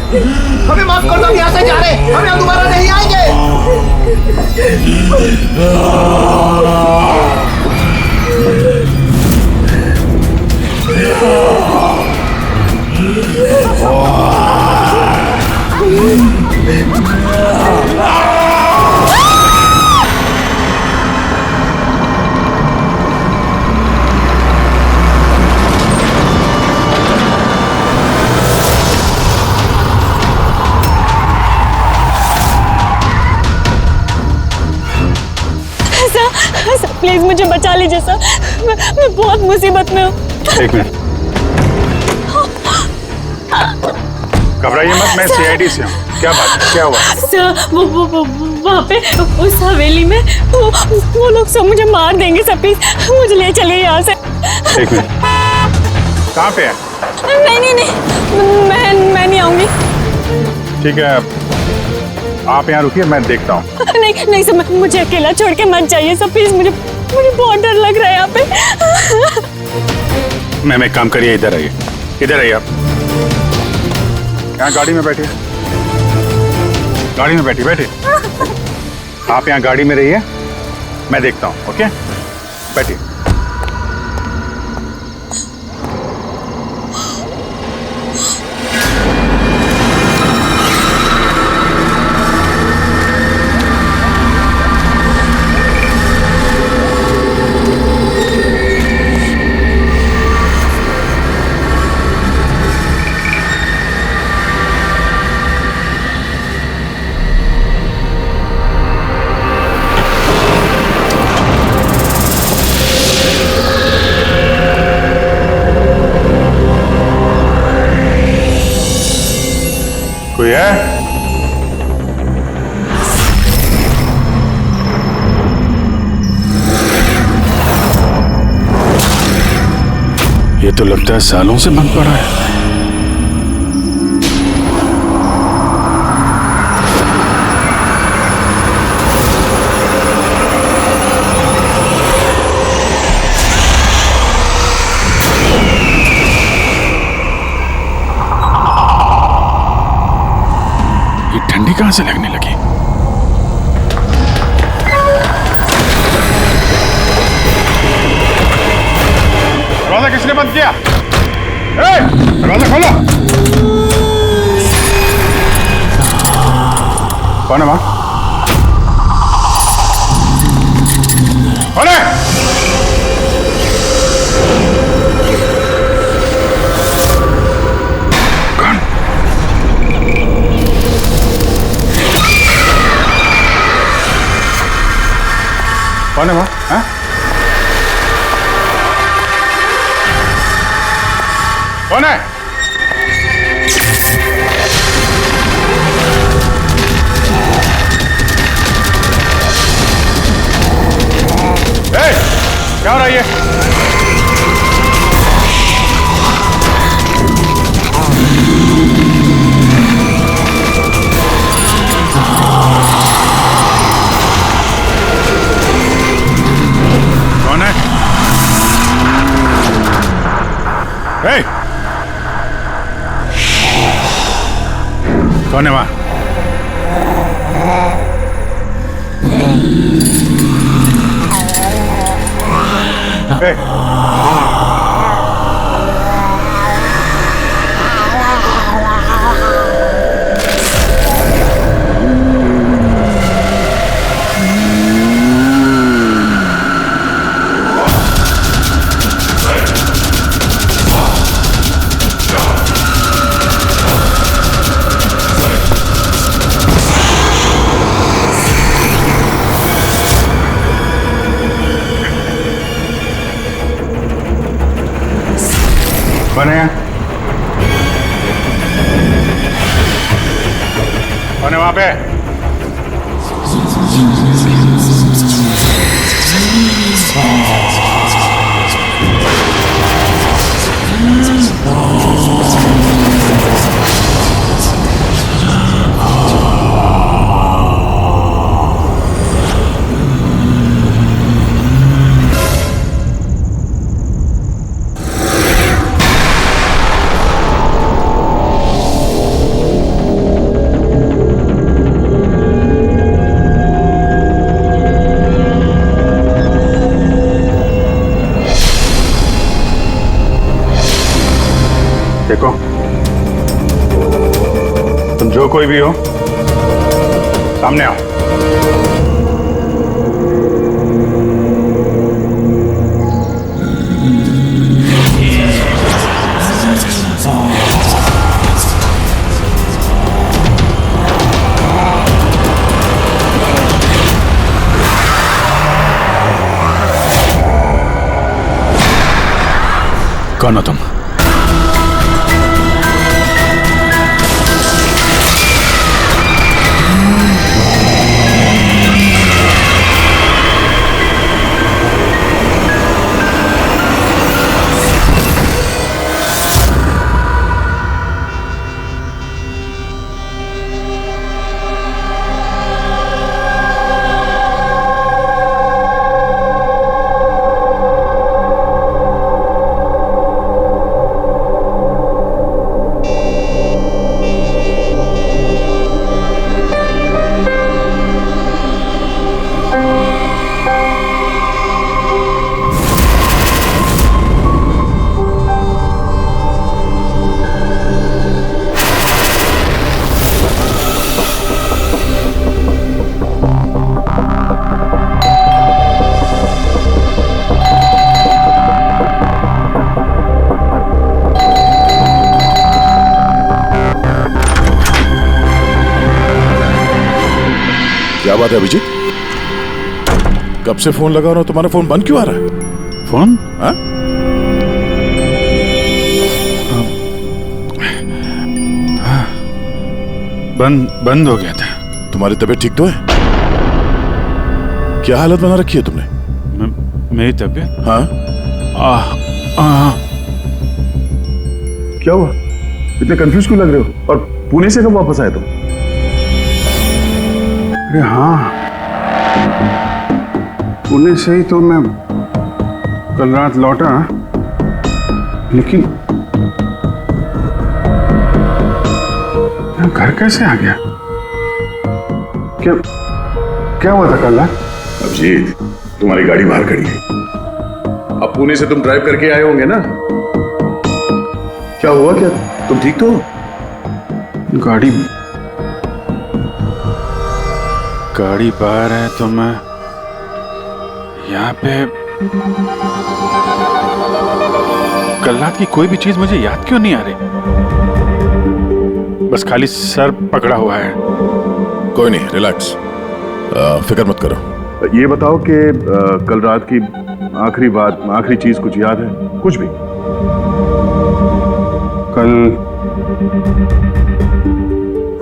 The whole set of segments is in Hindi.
हमें माफ कर दो, हम यहाँ से जा रहे हैं, हम यहाँ दोबारा नहीं आएंगे। सर प्लीज मुझे बचा लीजिए सर, मैं बहुत मुसीबत में हूँ। एक मिनट, घबराइए मत, मैं सीआईडी से हूँ। क्या बात है, क्या हुआ? सर वो वहाँ पे उस हवेली में वो लोग सब मुझे मार देंगे सर, प्लीज मुझे ले चलिए यहाँ से। एक मिनट, कहाँ पे है? नहीं मैं नहीं आऊंगी। ठीक है, आप यहाँ रुकिए, मैं देखता हूँ। नहीं सर, मुझे अकेला छोड़ के मत जाइए सर, प्लीज मुझे बहुत डर लग रहा है यहाँ पे। मैम एक काम करिए, इधर आइए, इधर आइए आप। यहाँ गाड़ी में बैठिए, गाड़ी में बैठिए। आप यहाँ गाड़ी में रहिए, मैं देखता हूँ। ओके, बैठिए। कोई है? ये तो लगता है सालों से बंद पड़ा है। ठंडी कहां से लगने लगी? दरवाजा किसने बंद किया? दरवाजा खोलो। कौन है वहां? कौन है? कौन है वहाँ? हाँ? कौन है? क्या हो रहा है ये? कौन है वहां? कौन है? कौन है वहां पे? देखो, तुम जो कोई भी हो, सामने आओ। कौन हो तुम? क्या बात है अभिजीत? कब से फोन लगा रहा हूं, तुम्हारा फोन बंद क्यों आ रहा है? फोन? हाँ? बंद हो गया था। तुम्हारी तबीयत ठीक तो है? क्या हालत बना रखी है तुमने? मेरी तबीयत? हाँ? क्या हुआ? इतने कंफ्यूज क्यों लग रहे हो? और पुणे से कब वापस आए तुम? अरे हाँ, पुणे से ही तो मैं कल रात लौटा, लेकिन यहाँ घर कैसे आ गया? क्या हुआ था कल रात? अभिजीत, तुम्हारी गाड़ी बाहर खड़ी है। अब पुणे से तुम ड्राइव करके आए होंगे ना? क्या हुआ? क्या तुम ठीक तो हो? गाड़ी बाहर है तो मैं यहाँ पे। कल रात की कोई भी चीज मुझे याद क्यों नहीं आ रही? बस खाली सर पकड़ा हुआ है। कोई नहीं, रिलैक्स, फिक्र मत करो। ये बताओ कि कल रात की आखिरी बात, आखिरी चीज कुछ याद है? कुछ भी?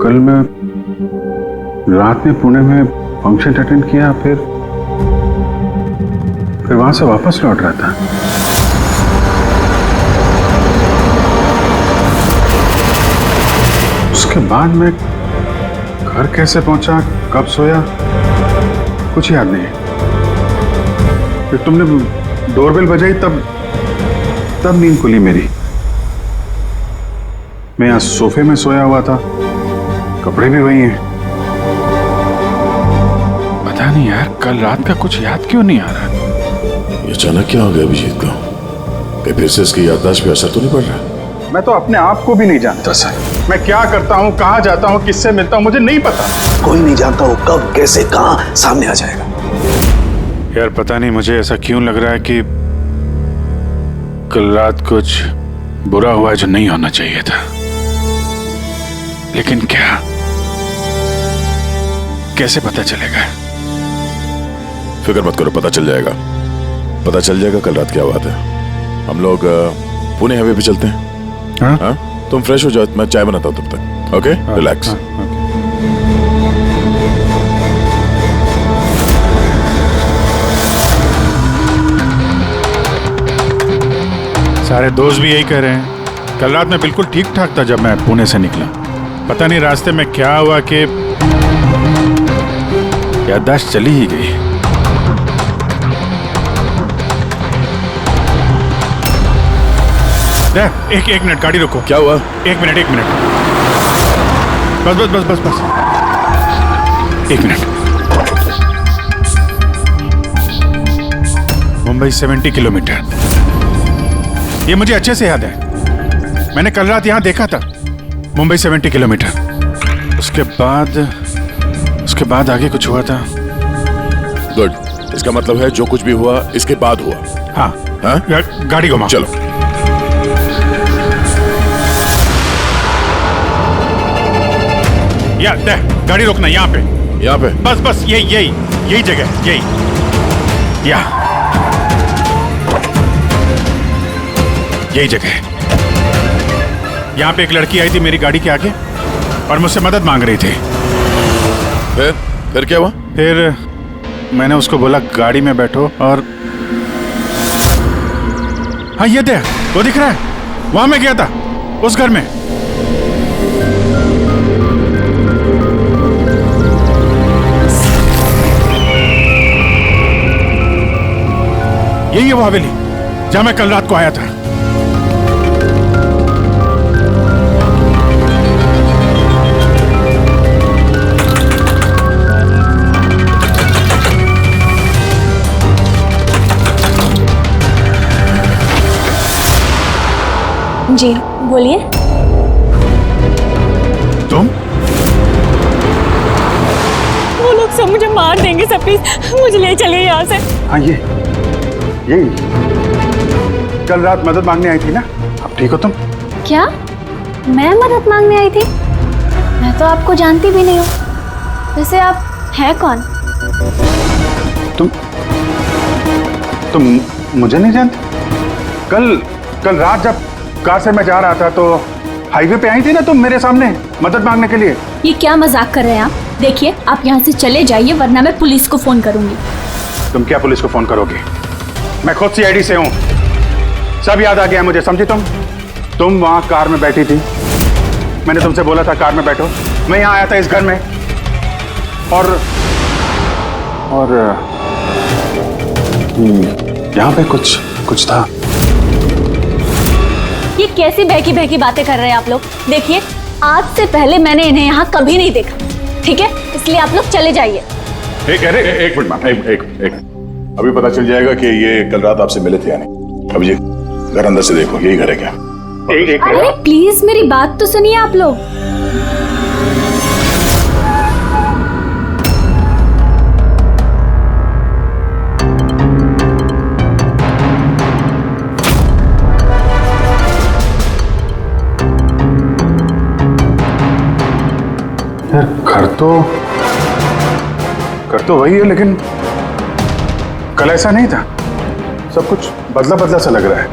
कल मैं रात में पुणे में फंक्शन अटेंड किया, फिर वहां से वापस लौट रहा था। उसके बाद मैं घर कैसे पहुंचा, कब सोया, कुछ याद नहीं। फिर तुमने डोरबेल बजाई, तब नींद खुली मेरी। मैं यहाँ सोफे में सोया हुआ था, कपड़े भी वही हैं। पता नहीं यार, कल रात का कुछ याद क्यों नहीं आ रहा? ये अचानक क्या हो गया अभिजीत को? कहीं फिर से इसकी याददाश्त पे असर तो नहीं पड़ रहा? मैं तो अपने आप को भी नहीं जानता सर। मैं क्या करता हूँ, कहाँ जाता हूँ, किससे मिलता हूँ, मुझे नहीं पता। कोई नहीं जानता वो कब, कैसे, कहां सामने आ जाएगा। यार पता नहीं मुझे ऐसा क्यों लग रहा है कि कल रात कुछ बुरा हुआ है जो नहीं होना चाहिए था। लेकिन क्या, कैसे पता चलेगा? फिक्र मत करो, पता चल जाएगा। पता चल जाएगा कल रात क्या बात है। हम लोग पुणे हाईवे पे चलते हैं। हाँ? हाँ? तुम फ्रेश हो जाओ, मैं चाय बनाता हूँ तब तक। Okay, relax. सारे दोस्त भी यही कह रहे हैं। कल रात में बिल्कुल ठीक ठाक था जब मैं पुणे से निकला। पता नहीं रास्ते में क्या हुआ कि याददाश्त चली ही गई। एक मिनट, गाड़ी रोको। क्या हुआ? एक मिनट। बस। एक मिनट। मुंबई 70 किलोमीटर, ये मुझे अच्छे से याद है। मैंने कल रात यहाँ देखा था, मुंबई 70 किलोमीटर। उसके बाद आगे कुछ हुआ था। गुड, इसका मतलब है जो कुछ भी हुआ इसके बाद हुआ। हाँ हाँ? गाड़ी घुमाओ। चलो। गाड़ी रोकना यहाँ पे। बस यही जगह, यही जगह। यहाँ पे एक लड़की आई थी मेरी गाड़ी के आगे और मुझसे मदद मांग रही थी। फिर क्या हुआ? फिर मैंने उसको बोला गाड़ी में बैठो और हाँ ये दे, वो दिख रहा है, वहां मैं गया था, उस घर में। यही है वो हवेली जहां मैं कल रात को आया था। जी बोलिए। तुम? वो लोग सब मुझे मार देंगे सर, प्लीज मुझे ले चलिए यहाँ से। हाँ यही कल रात मदद मांगने आई थी ना। अब ठीक हो तुम? क्या मैं मदद मांगने आई थी? मैं तो आपको जानती भी नहीं हूँ। वैसे आप हैं कौन? तुम मुझे नहीं जानते? कल रात जब कार से मैं जा रहा था तो हाईवे पे आई थी ना तुम मेरे सामने मदद मांगने के लिए। ये क्या मजाक कर रहे हैं आप? देखिए आप यहाँ से चले जाइए वरना मैं पुलिस को फोन करूंगी। तुम क्या पुलिस को फोन करोगे? मैं खुद सीआईडी से हूँ, सब याद आ गया मुझे, समझी तुम वहां कार में बैठी थी, मैंने तुमसे बोला था कार में बैठो, मैं यहाँ आया था इस घर में और यहाँ पे कुछ था। ये कैसी बहकी बहकी बातें कर रहे हैं आप लोग? देखिए आज से पहले मैंने इन्हें यहाँ कभी नहीं देखा, ठीक है? इसलिए आप लोग चले जाइए। एक मिनट, एक अभी पता चल जाएगा कि ये कल रात आपसे मिले थे या नहीं। अब ये घर अंदर से देखो, यही घर है क्या? अरे प्लीज मेरी बात तो सुनिए आप लोग। घर तो वही है लेकिन कल ऐसा नहीं था, सब कुछ बदला बदला सा लग रहा है।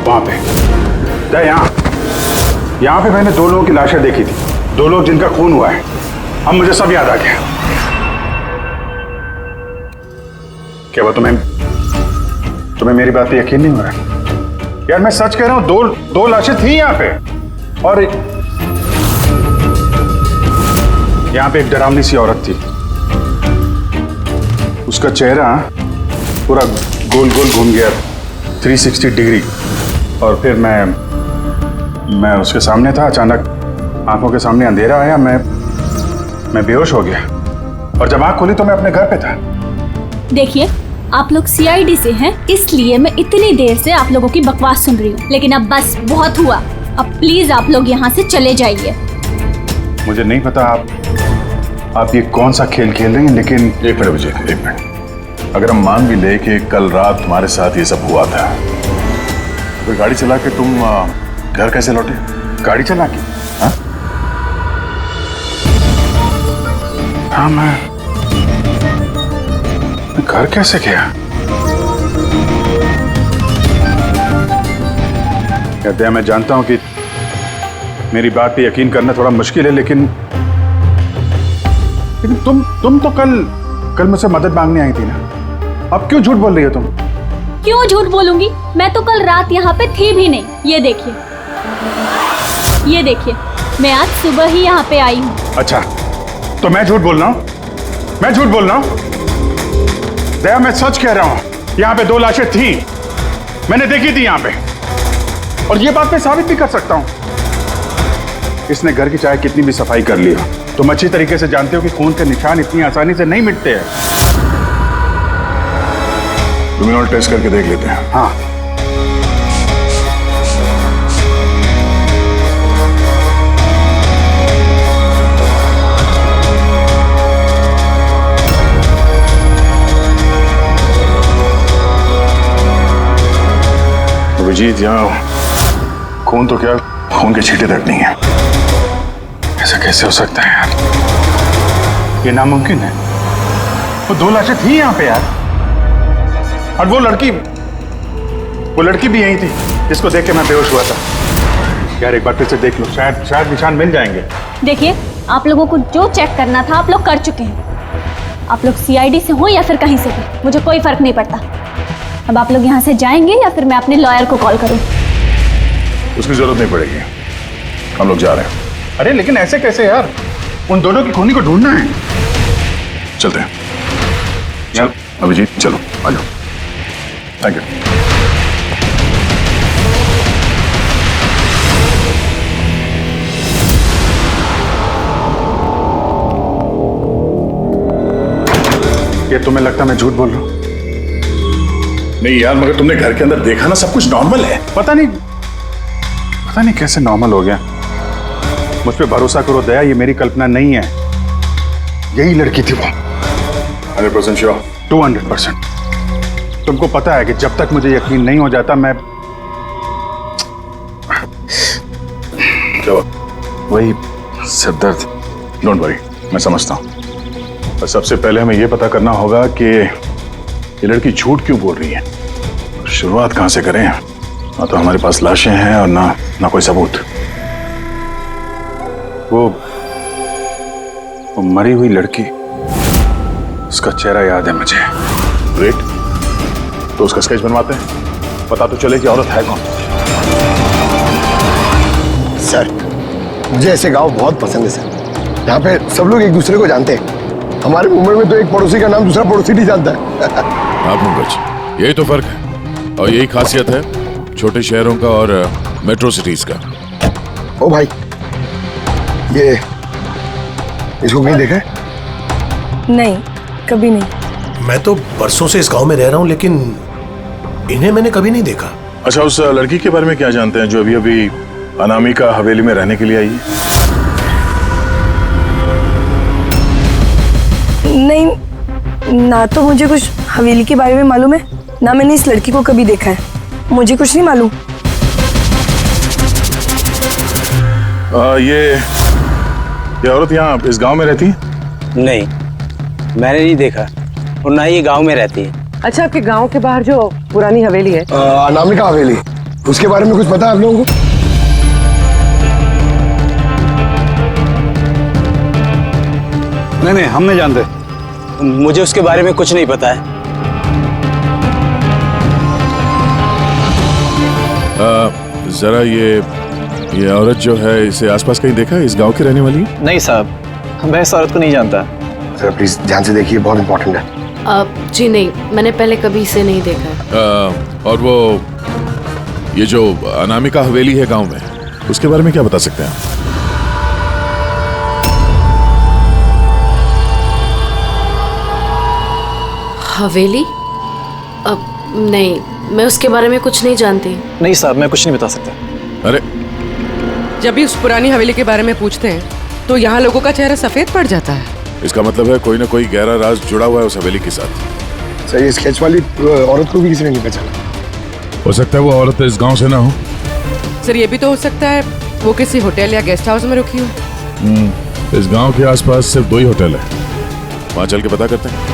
वहां पे यहाँ पे मैंने 2 लोगों की लाशें देखी थी, 2 लोग जिनका खून हुआ है। अब मुझे सब याद आ गया। क्या वो तुम्हें मेरी बात पे यकीन नहीं हो रहा? यार मैं सच कह रहा हूं, 2 लाशें थी यहाँ पे और यहाँ पे एक डरावनी सी औरत थी, उसका चेहरा पूरा गोल गोल घूम गया 360 डिग्री और फिर मैं उसके सामने था, अचानक आंखों के सामने अंधेरा आया, मैं बेहोश हो गया और जब आंख खोली तो मैं अपने घर पे था। देखिए आप लोग सीआईडी से हैं, इसलिए मैं इतनी देर से आप लोगों की बकवास सुन रही हूँ, लेकिन अब बस बहुत हुआ। अब प्लीज आप लोग यहाँ से चले जाइए। मुझे नहीं पता आप ये कौन सा खेल खेल रही हैं, लेकिन एक मिनट विजय, एक मिनट। अगर हम मान भी ले कि कल रात तुम्हारे साथ ये सब हुआ था, तो गाड़ी चला के तुम घर कैसे लौटे? गाड़ी चला के? हाँ मैं घर कैसे गया? कहते हैं मैं जानता हूं कि मेरी बात पे यकीन करना थोड़ा मुश्किल है, लेकिन तुम तो कल मुझसे मदद मांगने आई थी ना, अब क्यों झूठ बोल रही हो तुम? क्यों झूठ बोलूंगी? मैं तो कल रात यहाँ पे थी भी नहीं। ये देखिए मैं आज सुबह ही यहाँ पे आई हूँ। अच्छा तो मैं झूठ बोल रहा हूँ? दया मैं सच कह रहा हूँ, यहाँ पे 2 लाशें थी, मैंने देखी थी यहाँ पे, और ये बात मैं साबित भी कर सकता हूँ। इसने घर की चाहे कितनी भी सफाई कर ली हो, तुम अच्छी तरीके से जानते हो कि खून के निशान इतनी आसानी से नहीं मिटते हैं। तुम्हें टेस्ट करके देख लेते हैं। हाँ। अभिजीत, यहाँ खून तो क्या, खून के छींटे तक नहीं है। ऐसा कैसे हो सकता है यार? ये नामुमकिन है। वो 2 लाशें थी यहाँ पे यार, और वो लड़की भी यही थी जिसको देख के मैं बेहोश हुआ था। यार एक बार फिर से देख लो, शायद निशान मिल जाएंगे। देखिए, आप लोगों को जो चेक करना था आप लोग कर चुके हैं। आप लोग सीआईडी से हो या फिर कहीं से भी, मुझे कोई फर्क नहीं पड़ता। अब आप लोग यहाँ से जाएंगे या फिर मैं अपने लॉयर को कॉल करूँ? उसकी जरूरत नहीं पड़ेगी, हम लोग जा रहे हैं। अरे लेकिन ऐसे कैसे यार? उन दोनों की खूनी को ढूंढना है। चलते हैं। चल अभिजीत, चलो आ जाओ। Thank you. ये तुम्हें लगता मैं झूठ बोल रहा हूँ? नहीं यार, मगर तुमने घर के अंदर देखा ना, सब कुछ नॉर्मल है। पता नहीं कैसे नॉर्मल हो गया। मुझ पे भरोसा करो दया, ये मेरी कल्पना नहीं है। यही लड़की थी वो। 100% श्योर? 200%। तुमको पता है कि जब तक मुझे यकीन नहीं हो जाता मैं क्या? वही सिरदर्द। डोंट वरी, मैं समझता हूँ। और सबसे पहले हमें यह पता करना होगा कि ये लड़की झूठ क्यों बोल रही है। शुरुआत कहां से करें? ना तो हमारे पास लाशें हैं और ना कोई सबूत। वो मरी हुई लड़की, उसका चेहरा याद है मुझे। ग्रेट, तो उसका स्केच बनवाते हैं, पता तो चले कि औरत है कौन। सर, मुझे ऐसे गांव बहुत पसंद है सर। यहाँ पे सब लोग एक दूसरे को जानते हैं। हमारे मुंबई में तो एक पड़ोसी का नाम दूसरा पड़ोसी नहीं जानता है। हाँ पंकज, यही तो फर्क है और यही खासियत है छोटे शहरों का और मेट्रो सिटीज का। ओ भाई, ये इसको कहीं देखा है? नहीं, कभी नहीं। मैं तो बरसों से इस गांव में रह रहा हूं, लेकिन इन्हें मैंने कभी नहीं देखा। अच्छा, उस लड़की के बारे में क्या जानते हैं जो अभी अभी अनामिका हवेली में रहने के लिए आई है? नहीं, ना तो मुझे कुछ हवेली के बारे में मालूम है, ना मैंने इस लड़की को कभी देखा है। मुझे कुछ नहीं मालूम। ये औरत यहाँ इस गांव में रहती है? नहीं, मैंने नहीं देखा और ना ही ये गांव में रहती है। अच्छा, आपके गांव के बाहर जो पुरानी हवेली है, अनामिका हवेली, उसके बारे में कुछ पता है आप लोगों को? नहीं, हम नहीं जानते। मुझे उसके बारे में कुछ नहीं पता है। जरा ये औरत जो है, इसे आसपास कहीं देखा है? इस गांव की रहने वाली है? नहीं साहब, मैं इस औरत को नहीं जानता। सर प्लीज ध्यान से देखिए, बहुत इंपॉर्टेंट है। जी नहीं, मैंने पहले कभी इसे नहीं देखा। और वो ये जो अनामिका हवेली है गांव में, उसके बारे में क्या बता सकते हैं? हवेली? नहीं, मैं उसके बारे में कुछ नहीं जानती। नहीं साहब, मैं कुछ नहीं बता सकता। अरे जब भी उस पुरानी हवेली के बारे में पूछते हैं तो यहाँ लोगों का चेहरा सफेद पड़ जाता है। इसका मतलब है कोई ना कोई गहरा राज जुड़ा हुआ है उस हवेली के साथ। सर, ये स्केच वाली औरत को भी किसी ने नहीं पहचाना। हो सकता है वो औरत इस गांव से ना हो। सर, ये भी तो हो सकता है वो किसी होटल या गेस्ट हाउस में रुकी हो। इस गांव के आसपास सिर्फ 2 ही होटल है, वहां चल के पता करते हैं।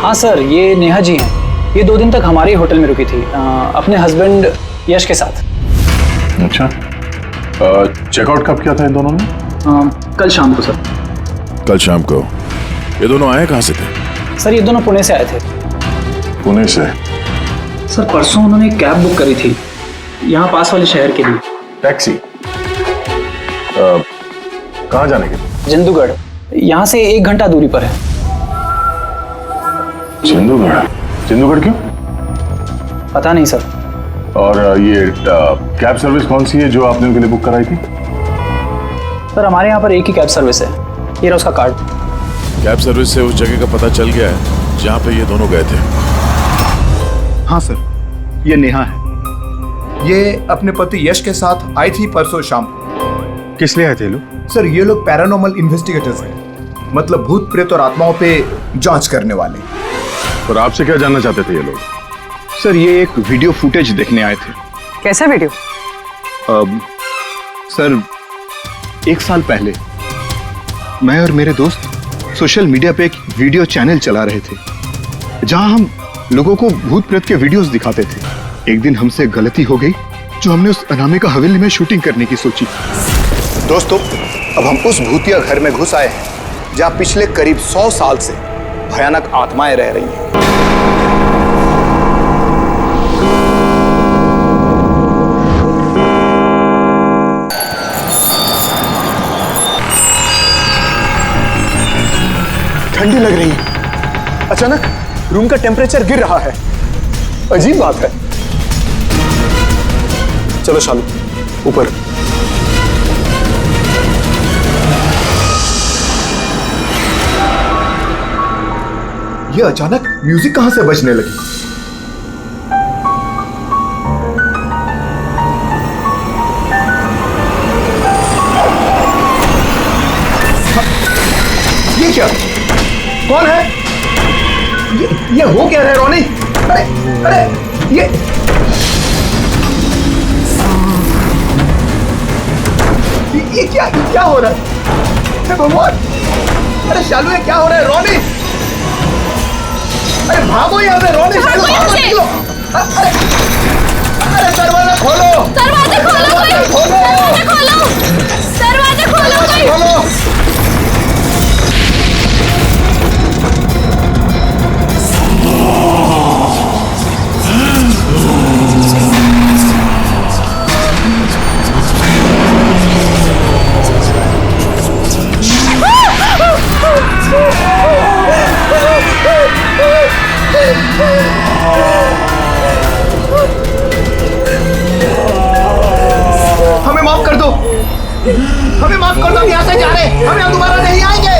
हाँ सर, ये नेहा जी हैं। ये 2 दिन तक हमारे होटल में रुकी थी, अपने हस्बैंड यश के साथ। अच्छा, चेकआउट कब किया था इन दोनों ने? कल शाम को सर। कल शाम को? ये दोनों आए कहाँ से थे? सर, ये दोनों पुणे से आए थे। पुणे से? सर, परसों उन्होंने कैब बुक करी थी यहाँ पास वाले शहर के लिए। टैक्सी? कहाँ जाने के लिए? जंदूगढ़, यहाँ से 1 घंटा दूरी पर है। जंदूगढ़? जंदूगढ़ क्यों? पता नहीं सर, और ये कैब सर्विस कौन सी है जो आपने उनके लिए बुक कराई थी? सर हमारे यहाँ पर एक ही कैब सर्विस है, ये रहा उसका कार्ड। कैब सर्विस से उस जगह का पता चल गया है जहाँ पे ये दोनों गए थे। हाँ सर, ये नेहा है। ये अपने पति यश के साथ आई थी परसों शाम। किस लिए आए थे लोग? सर ये लोग पैरानॉर्मल इन्वेस्टिगेटर्स हैं, मतलब भूत प्रेत और आत्माओं पे जांच करने वाले। और आपसे क्या जानना चाहते थे ये लोग? सर ये एक वीडियो फुटेज देखने आए थे। कैसा वीडियो? सर 1 साल पहले मैं और मेरे दोस्त सोशल मीडिया पे एक वीडियो चैनल चला रहे थे जहां हम लोगों को भूत प्रेत के वीडियोस दिखाते थे। एक दिन हमसे गलती हो गई जो हमने उस अनामिका हवेली में शूटिंग करने की सोची। दोस्तों अब हम उस भूतिया घर में घुस आए हैं जहां पिछले करीब 100 साल से भयानक आत्माएं रह रही हैं। ठंडी लग रही है। अचानक रूम का टेम्परेचर गिर रहा है। अजीब बात है। चलो शालू ऊपर। ये अचानक म्यूजिक कहां से बजने लगी? ये क्या? कौन है? ये हो क्या रहा है रोनी? अरे अरे ये क्या हो रहा है? हे भगवान! अरे शालू ये क्या हो रहा है? रोनी अरे भागो यहाँ से! रोनी शालू भागो, निकलो! अरे दरवाजा खोलो! दरवाजा खोलो! दरवाजा खोलो! हमें माफ कर दो, हमें माफ कर दो। हम यहाँ से जा रहे हैं, हम यहाँ दोबारा नहीं आएंगे।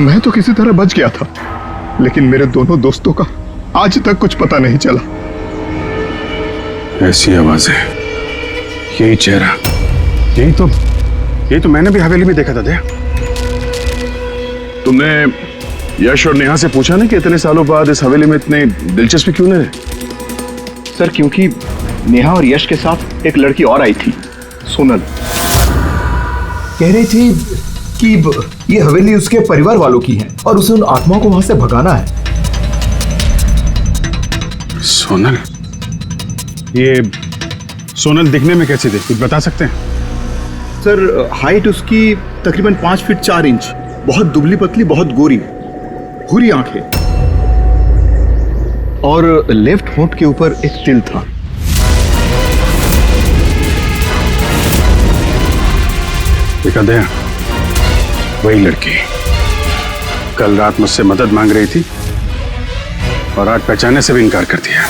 मैं तो किसी तरह बच गया था, लेकिन मेरे दोनों दोस्तों का आज तक कुछ पता नहीं चला। ऐसी आवाजें, यही चेहरा, यही तो मैंने भी हवेली में देखा था। दया, तुमने यश और नेहा से पूछा ना कि इतने सालों बाद इस हवेली में इतने दिलचस्पी क्यों नहीं रहे? सर क्योंकि नेहा और यश के साथ एक लड़की और आई थी, सोनल। कह रही थी कि ये हवेली उसके परिवार वालों की है और उसे उन आत्माओं को वहां से भगाना है। सोनल? ये सोनल दिखने में कैसी थी, कुछ बता सकते हैं? सर हाइट उसकी तकरीबन 5 फीट 4 इंच, बहुत दुबली पतली, बहुत गोरी, भूरी आंखें और लेफ्ट होंठ के ऊपर एक तिल था। देखा दया, वही लड़की कल रात मुझसे मदद मांग रही थी और आज पहचानने से भी इनकार कर दिया।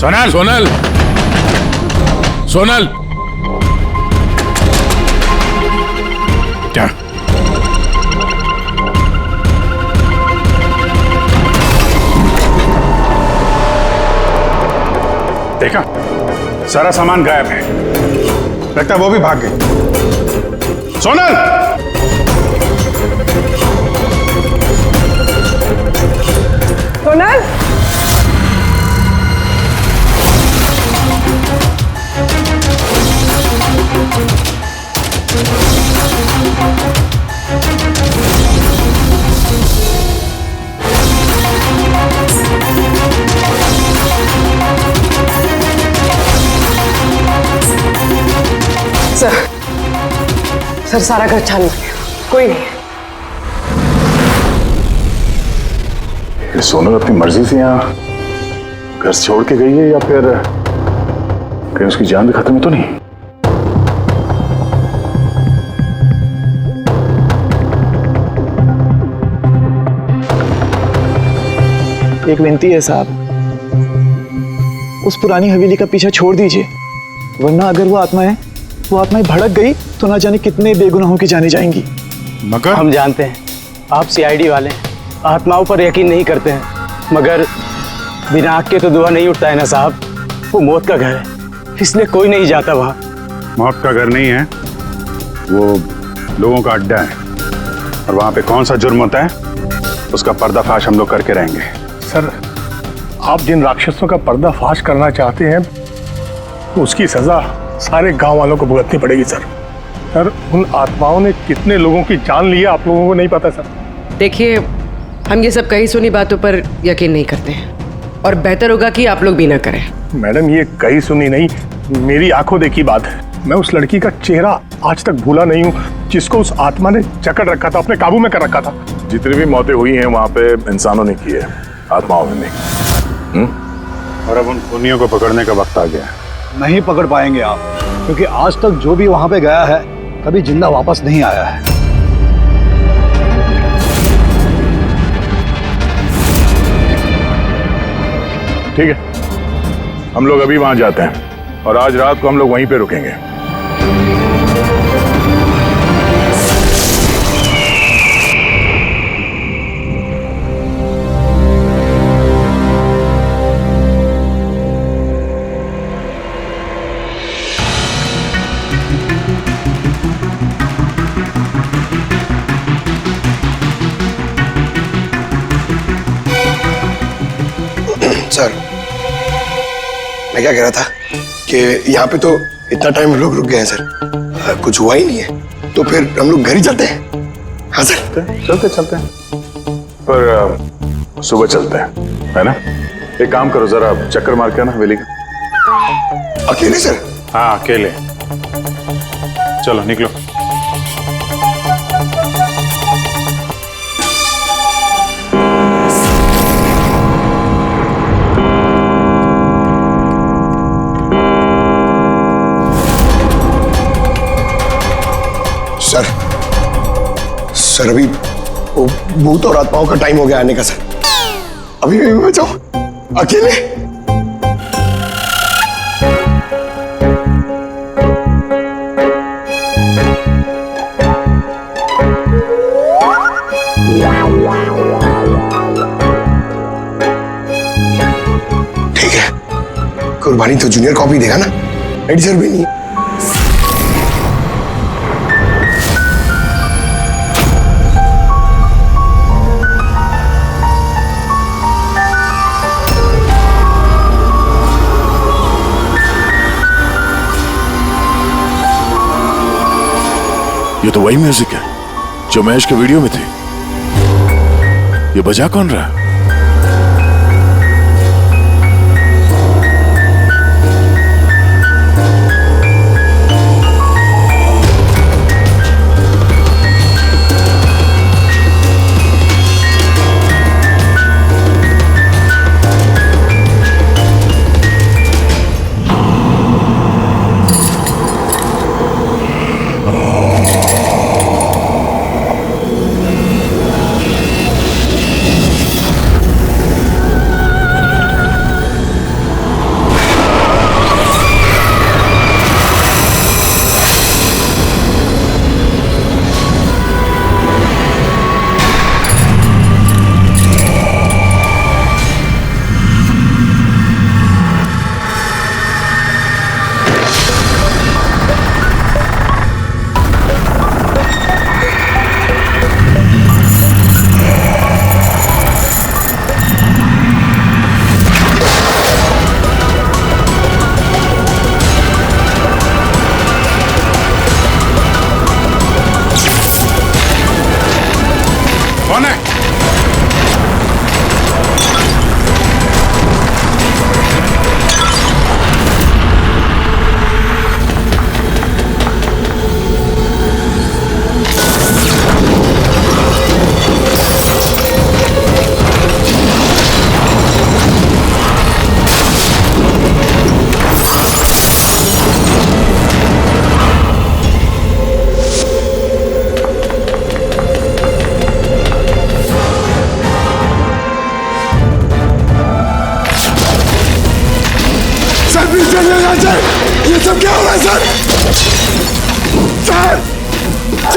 सोनल! सोनल! सोनल! क्या? देखा, सारा सामान गायब है। लगता है वो भी भाग गई। सोनल! सोनल! सर सारा घर छान लिया, कोई नहीं है। ये सोनल अपनी मर्जी से यहाँ घर छोड़ के गई है या फिर कहीं उसकी जान भी खत्म तो नहीं? एक विनती है साहब, उस पुरानी हवेली का पीछा छोड़ दीजिए, वरना अगर वो आत्माएं भड़क गई तो ना जाने कितने बेगुनाहों की जाने जाएंगी। मगर हम जानते हैं आप सीआईडी वाले आत्माओं पर यकीन नहीं करते हैं, मगर बिना आग के तो धुआं नहीं उठता है ना साहब। वो मौत का घर है, इसलिए कोई नहीं जाता वहां। मौत का घर नहीं है, वो लोगों का अड्डा है, और वहां पे कौन सा जुर्म होता है उसका पर्दाफाश हम लोग करके रहेंगे। सर, आप जिन राक्षसों का पर्दाफाश करना चाहते हैं तो उसकी सजा सारे गांव वालों को भुगतनी पड़ेगी सर। सर, उन आत्माओं ने कितने लोगों की जान ली है आप लोगों को नहीं पता सर। देखिए, हम ये सब कही सुनी बातों पर यकीन नहीं करते हैं और बेहतर होगा कि आप लोग भी ना करें। मैडम, ये कही सुनी नहीं, मेरी आंखों देखी बात है। मैं उस लड़की का चेहरा आज तक भूला नहीं हूँ जिसको उस आत्मा ने जकड़ रखा था, अपने काबू में कर रखा था। जितनी भी मौतें हुई हैं वहां पे इंसानों ने की है, आत्माओं ने नहीं। और अब उन खूनियों को पकड़ने का वक्त आ गया है। नहीं पकड़ पाएंगे आप, क्योंकि आज तक जो भी वहां पे गया है कभी जिंदा वापस नहीं आया है। ठीक है, हम लोग अभी वहां जाते हैं और आज रात को हम लोग वहीं पे रुकेंगे। सर, मैं क्या कह रहा था कि यहाँ पे तो इतना टाइम लोग रुक गए हैं सर, कुछ हुआ ही नहीं है, तो फिर हम लोग घर ही चलते हैं। हाँ सर, चलते हैं, पर सुबह चलते हैं, है ना? एक काम करो, जरा चक्कर मार के आना हवेली का। अकेले सर? हाँ, अकेले। चलो निकलो। सर, अभी वो भूत और आत्माओं का टाइम हो गया आने का सर। अभी भी मैं जाऊं अकेले? ठीक है, कुर्बानी तो जूनियर कॉपी देगा ना, एडिटर भी नहीं। ये तो वही म्यूजिक है जो महेश के वीडियो में थी। ये बजा कौन रहा है?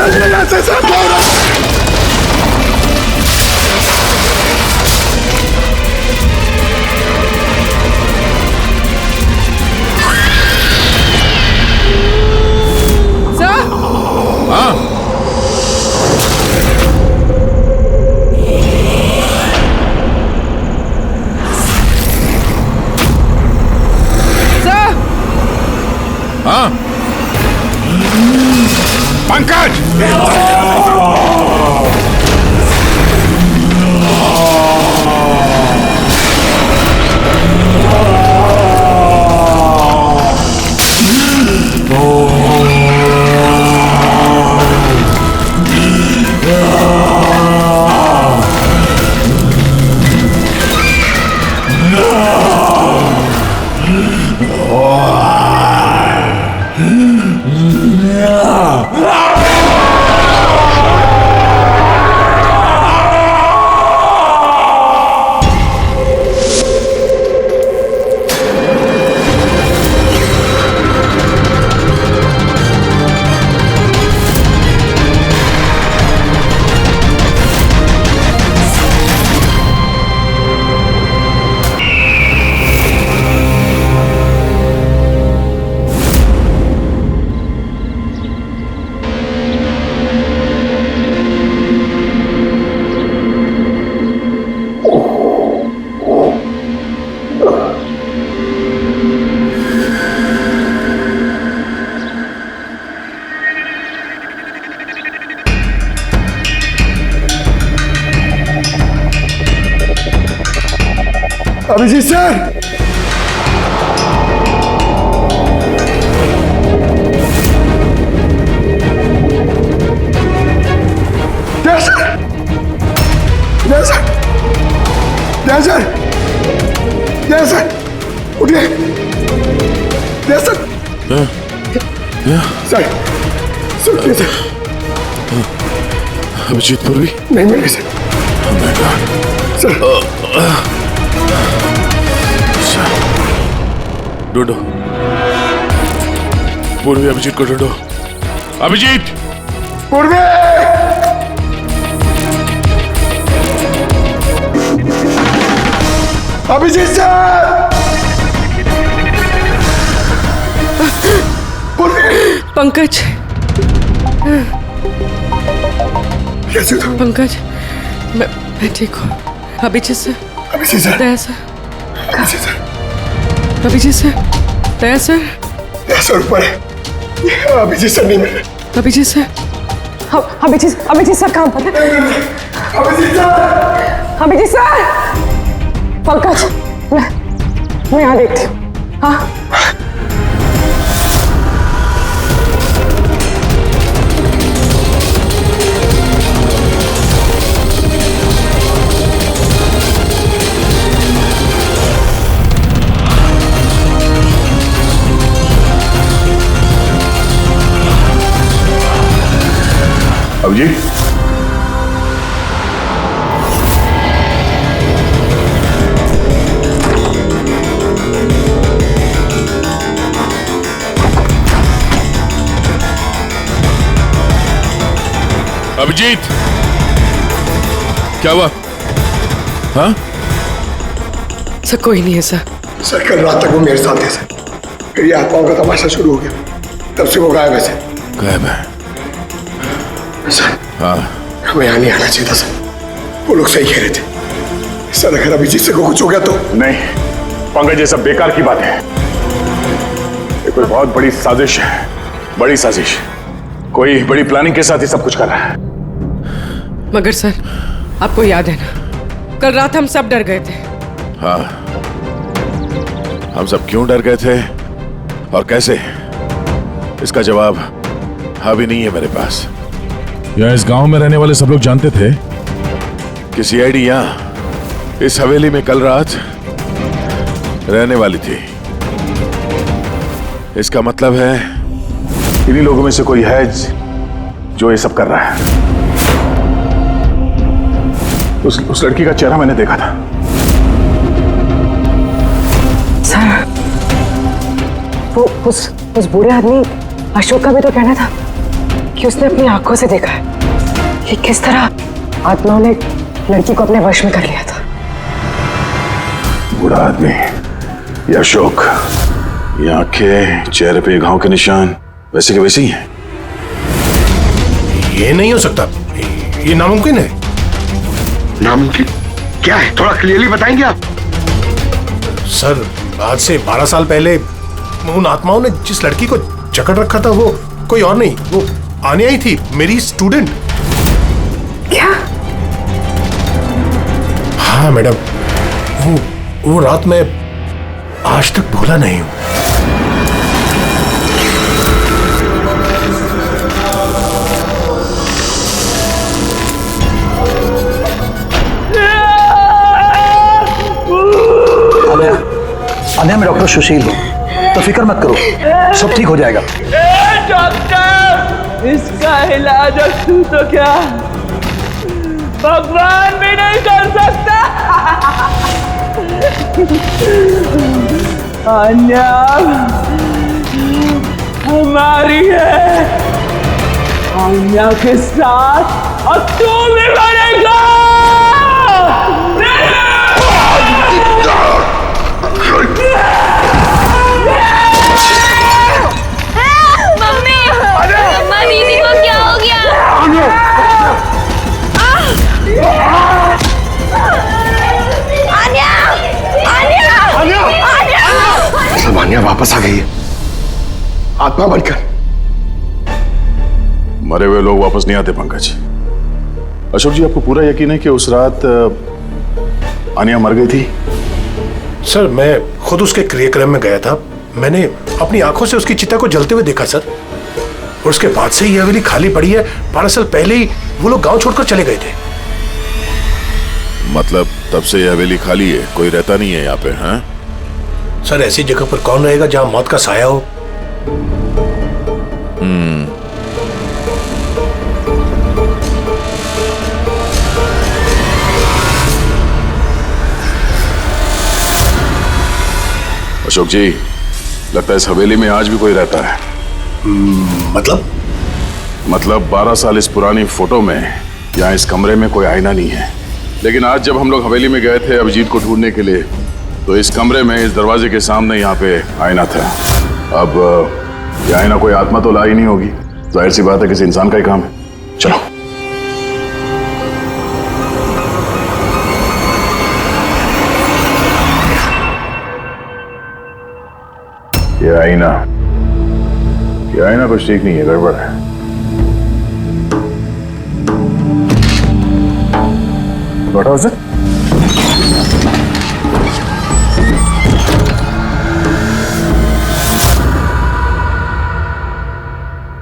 निकलिए यहाँ से सर। हाँ पंकज, अभिजीत सर, सर उठिए। सर सर अभिजीत पूर्वी नहीं मिले सर। ढूंढो पूर्वी, अभिजीत को ढूंढो। अभिजीत पूर्वी, अभिजीत सर, पूर्वी। पंकज, कैसे हो पंकज? मैं ठीक हूँ। Abhijeet sir, Abhijit sir, Daya sir, Abhijit sir, Abhijit sir, Daya sir, ऊपर है। अभिजीत सर नहीं मिल रहे। अभिजीत सर, अभिजीत सर कहाँ पर है? अभिजीत सर, अभिजीत सर, पंकज, मैं यहाँ देखती हूँ। हाँ अभिजीत, अभिजीत, क्या हुआ? हाँ सर कोई नहीं है सर। सर कल रात तक वो मेरे साथ थे सर, फिर ये आत्माओं का तमाशा शुरू हो गया, तब से वो गायब है सर। गायब है? सर हाँ हमें यहाँ नहीं आना चाहिए था सर, वो लोग सही कह रहे थे सर। अगर अभिजीत से को कुछ हो गया तो? नहीं पंकज, ये सब बेकार की बात है। ये कोई बहुत बड़ी साजिश है, बड़ी साजिश। कोई बड़ी प्लानिंग के साथ ही सब कुछ कर रहा है। मगर सर आपको याद है ना, कल रात हम सब डर गए थे। हाँ, हम सब क्यों डर गए थे और कैसे, इसका जवाब अभी नहीं है मेरे पास। या इस गांव में रहने वाले सब लोग जानते थे कि सीआईडी यहाँ इस हवेली में कल रात रहने वाली थी। इसका मतलब है इन्हीं लोगों में से कोई है जो ये सब कर रहा है। उस लड़की का चेहरा मैंने देखा था। सर वो उस बूढ़े आदमी अशोक का भी तो कहना था कि उसने अपनी आंखों से देखा है कि किस तरह आत्माओं ने लड़की को अपने वश में कर लिया था। बूढ़ा आदमी, ये अशोक, ये आंखें, चेहरे पे घाव के निशान वैसे के वैसे ही हैं। ये नहीं हो सकता, ये नामुमकिन है। नामुमकिन क्या है, थोड़ा क्लियरली बताएंगे आप? सर, आज से 12 साल पहले उन आत्माओं ने जिस लड़की को जकड़ रखा था वो कोई और नहीं, वो आनिया ही थी, मेरी स्टूडेंट। क्या? हाँ मैडम, वो रात मैं आज तक भूला नहीं हूं। आन्या, मैं डॉक्टर सुशील हूँ, तो फिक्र मत करो, सब ठीक हो जाएगा। डॉक्टर, इसका इलाज तू तो क्या भगवान भी नहीं कर सकता। आन्या हमारी है, आन्या के साथ अब तू भी मरेगा। मम्मी, अम्मा दीदी को क्या हो गया? आन्या, आन्या, आन्या, सब आन्या वापस आ गई है, आत्मा बनकर। मरे हुए लोग वापस नहीं आते पंकज। अशोक जी, आपको पूरा यकीन है कि उस रात आनिया मर गई थी? सर, मैं खुद उसके क्रियाक्रम में गया था, मैंने अपनी आंखों से उसकी चिता को जलते हुए देखा सर। और उसके बाद से ये हवेली खाली पड़ी है। 12 साल पहले ही वो लोग गांव छोड़कर चले गए थे। मतलब तब से ये हवेली खाली है, कोई रहता नहीं है यहाँ पे? हैं सर, ऐसी जगह पर कौन रहेगा जहां मौत का साया हो? अशोक जी, लगता है इस हवेली में आज भी कोई रहता है। मतलब 12 साल इस पुरानी फोटो में यहाँ इस कमरे में कोई आईना नहीं है, लेकिन आज जब हम लोग हवेली में गए थे अभिजीत को ढूंढने के लिए, तो इस कमरे में इस दरवाजे के सामने यहाँ पे आईना था। अब ये आईना कोई आत्मा तो ला ही नहीं होगी, जाहिर सी बात है किसी इंसान का ही काम है। चलो। ये आईना कुछ ठीक नहीं है, गड़बड़ है। What was it?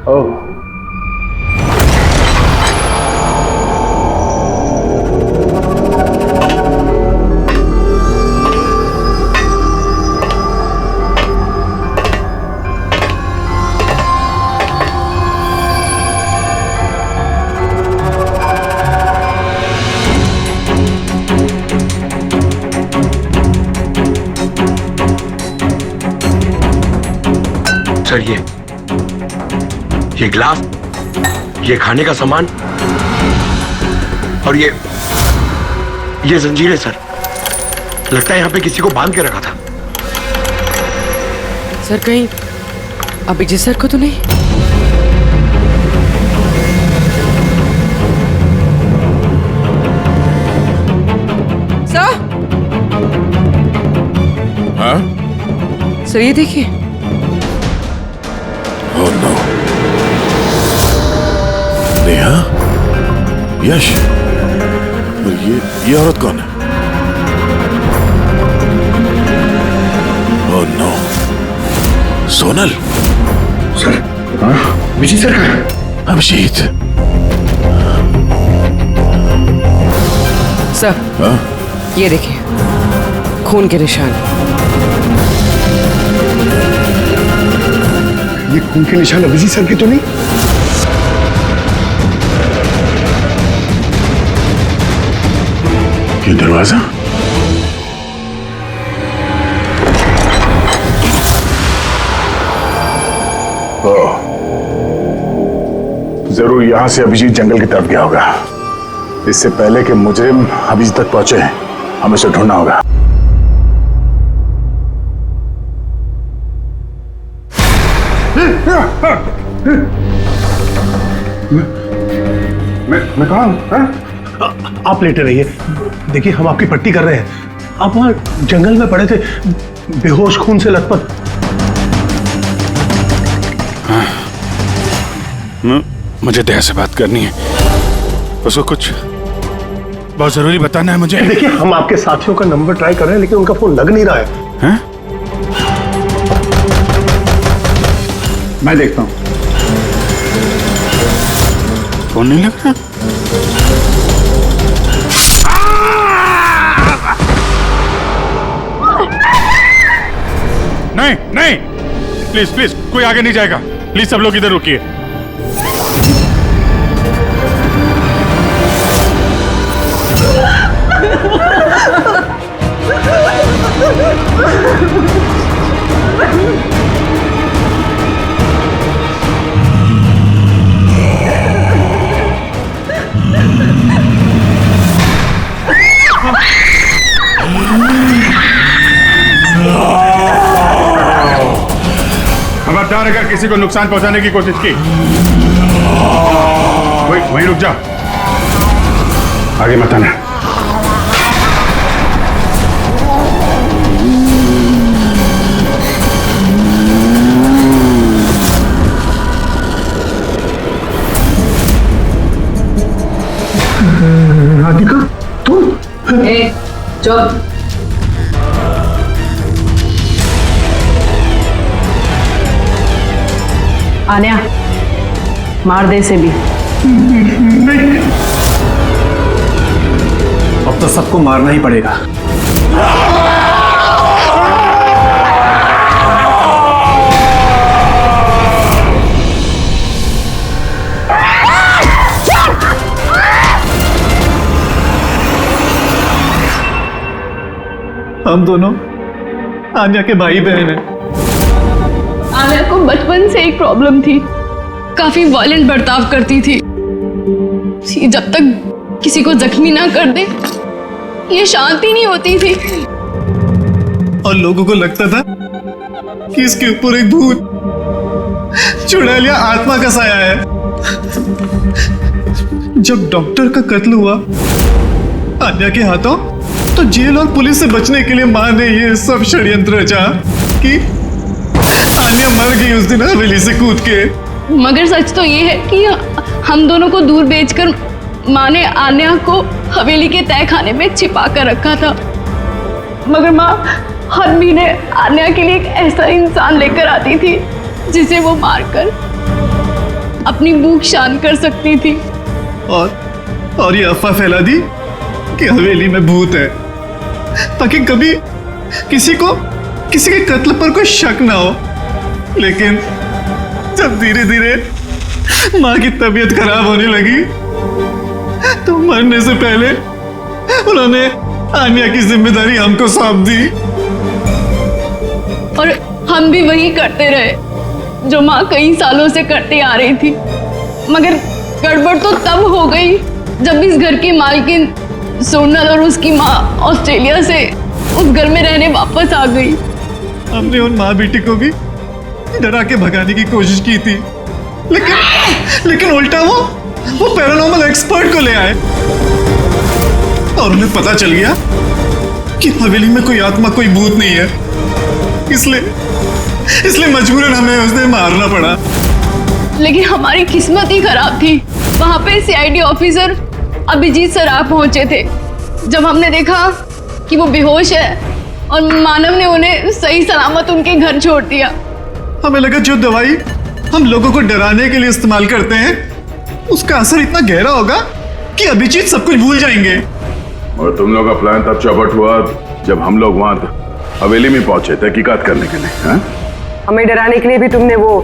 Oh. Sir, ये ग्लास, ये खाने का सामान और ये जंजीरें सर, लगता है यहाँ पे किसी को बांध के रखा था। सर, कहीं अभिजीत सर को तो नहीं? सर, हाँ सर ये देखिए। Oh no. नेहा, यश, और ये औरत कौन है? Oh no. Sonal. Sir, Abhijit sir कहाँ है? अभिजीत। सर, हाँ? ये देखिए, खून के निशान। ये खून के निशान अभिजीत सर के तो नहीं? ये दरवाजा, जरूर यहां से अभिजीत जंगल की तरफ गया होगा। इससे पहले कि मुजरिम अभिजीत तक पहुंचे हमें उसे ढूंढना होगा। मैं कहा हूं? आप लेटे रहिए। देखिए हम आपकी पट्टी कर रहे हैं। आप वहां जंगल में पड़े थे, बेहोश, खून से लथपथ। मुझे दया से बात करनी है, उसको कुछ बहुत जरूरी बताना है मुझे। देखिए हम आपके साथियों का नंबर ट्राई कर रहे हैं लेकिन उनका फोन लग नहीं रहा है। हैं? मैं देखता हूं। फोन नहीं लग रहा। नहीं नहीं, प्लीज प्लीज कोई आगे नहीं जाएगा। प्लीज सब लोग इधर रुकिए। खबरदार अगर किसी को नुकसान पहुंचाने की कोशिश की, वहीं रुक जा, आगे मत आना। राधिका तुम? चुप। आन्या, मार दे इसे भी। नहीं, अब तो सबको मारना ही पड़ेगा। हम दोनों आन्या के भाई बहन हैं। आन्या को बचपन से एक प्रॉब्लम थी, काफी वायलेंट बर्ताव करती थी। जब तक किसी को जख्मी ना कर दे ये शांति नहीं होती थी। और लोगों को लगता था कि इसके ऊपर एक भूत चुड़ैल या आत्मा का साया है। जब डॉक्टर का कत्ल हुआ आन्या के हाथों, तो जेल और पुलिस से बचने के लिए मां ने ये सब षड्यंत्र रचा कि आन्या मर गई उस दिन हवेली से कूद के। मगर सच तो ये है कि हम दोनों को दूर बेचकर माँ ने आन्या को हवेली के तय खाने में छिपा कर रखा था। मगर माँ हर महीने आन्या के लिए एक ऐसा इंसान लेकर आती थी जिसे वो मारकर अपनी भूख शांत कर सकती थी। और ये अफवाह फैला दी कि हवेली में भूत है, ताकि कभी किसी के कत्ल पर कोई शक ना हो। लेकिन जब धीरे धीरे माँ की तबीयत खराब होने लगी तो मरने से पहले उन्होंने आन्या की जिम्मेदारी हमको सौंप दी। और हम भी वही करते रहे जो माँ कई सालों से करती आ रही थी। मगर गड़बड़ तो तब हो गई जब इस घर की मालकिन सोनल और उसकी माँ ऑस्ट्रेलिया से उस घर में रहने वापस आ गई। हमने उन माँ बेटी को भी डरा के भगाने की कोशिश की थी, लेकिन उल्टा वो पैरानॉर्मल एक्सपर्ट को ले आए और उन्हें पता चल गया कि हवेली में कोई आत्मा, कोई भूत नहीं है। इसलिए मजबूरन हमें उसने मारना पड़ा। लेकिन हमारी किस्मत ही खराब थी। वहां पे सीआईडी ऑफिसर अभिजीत सर आ पहुंचे थे। जब हमने देखा कि वो बेहोश है और मानव ने उन्हें सही सलामत उनके घर छोड़ दिया, हमें लगा जो दवाई हम लोगों को डराने के लिए इस्तेमाल करते हैं उसका असर इतना गहरा होगा कि अभिजीत सब कुछ भूल जाएंगे। और तुम लोग का प्लान तब चौपट हुआ जब हम लोग वहां हवेली में पहुंचे तहकीकात करने के लिए। हा? हमें डराने के लिए भी तुमने वो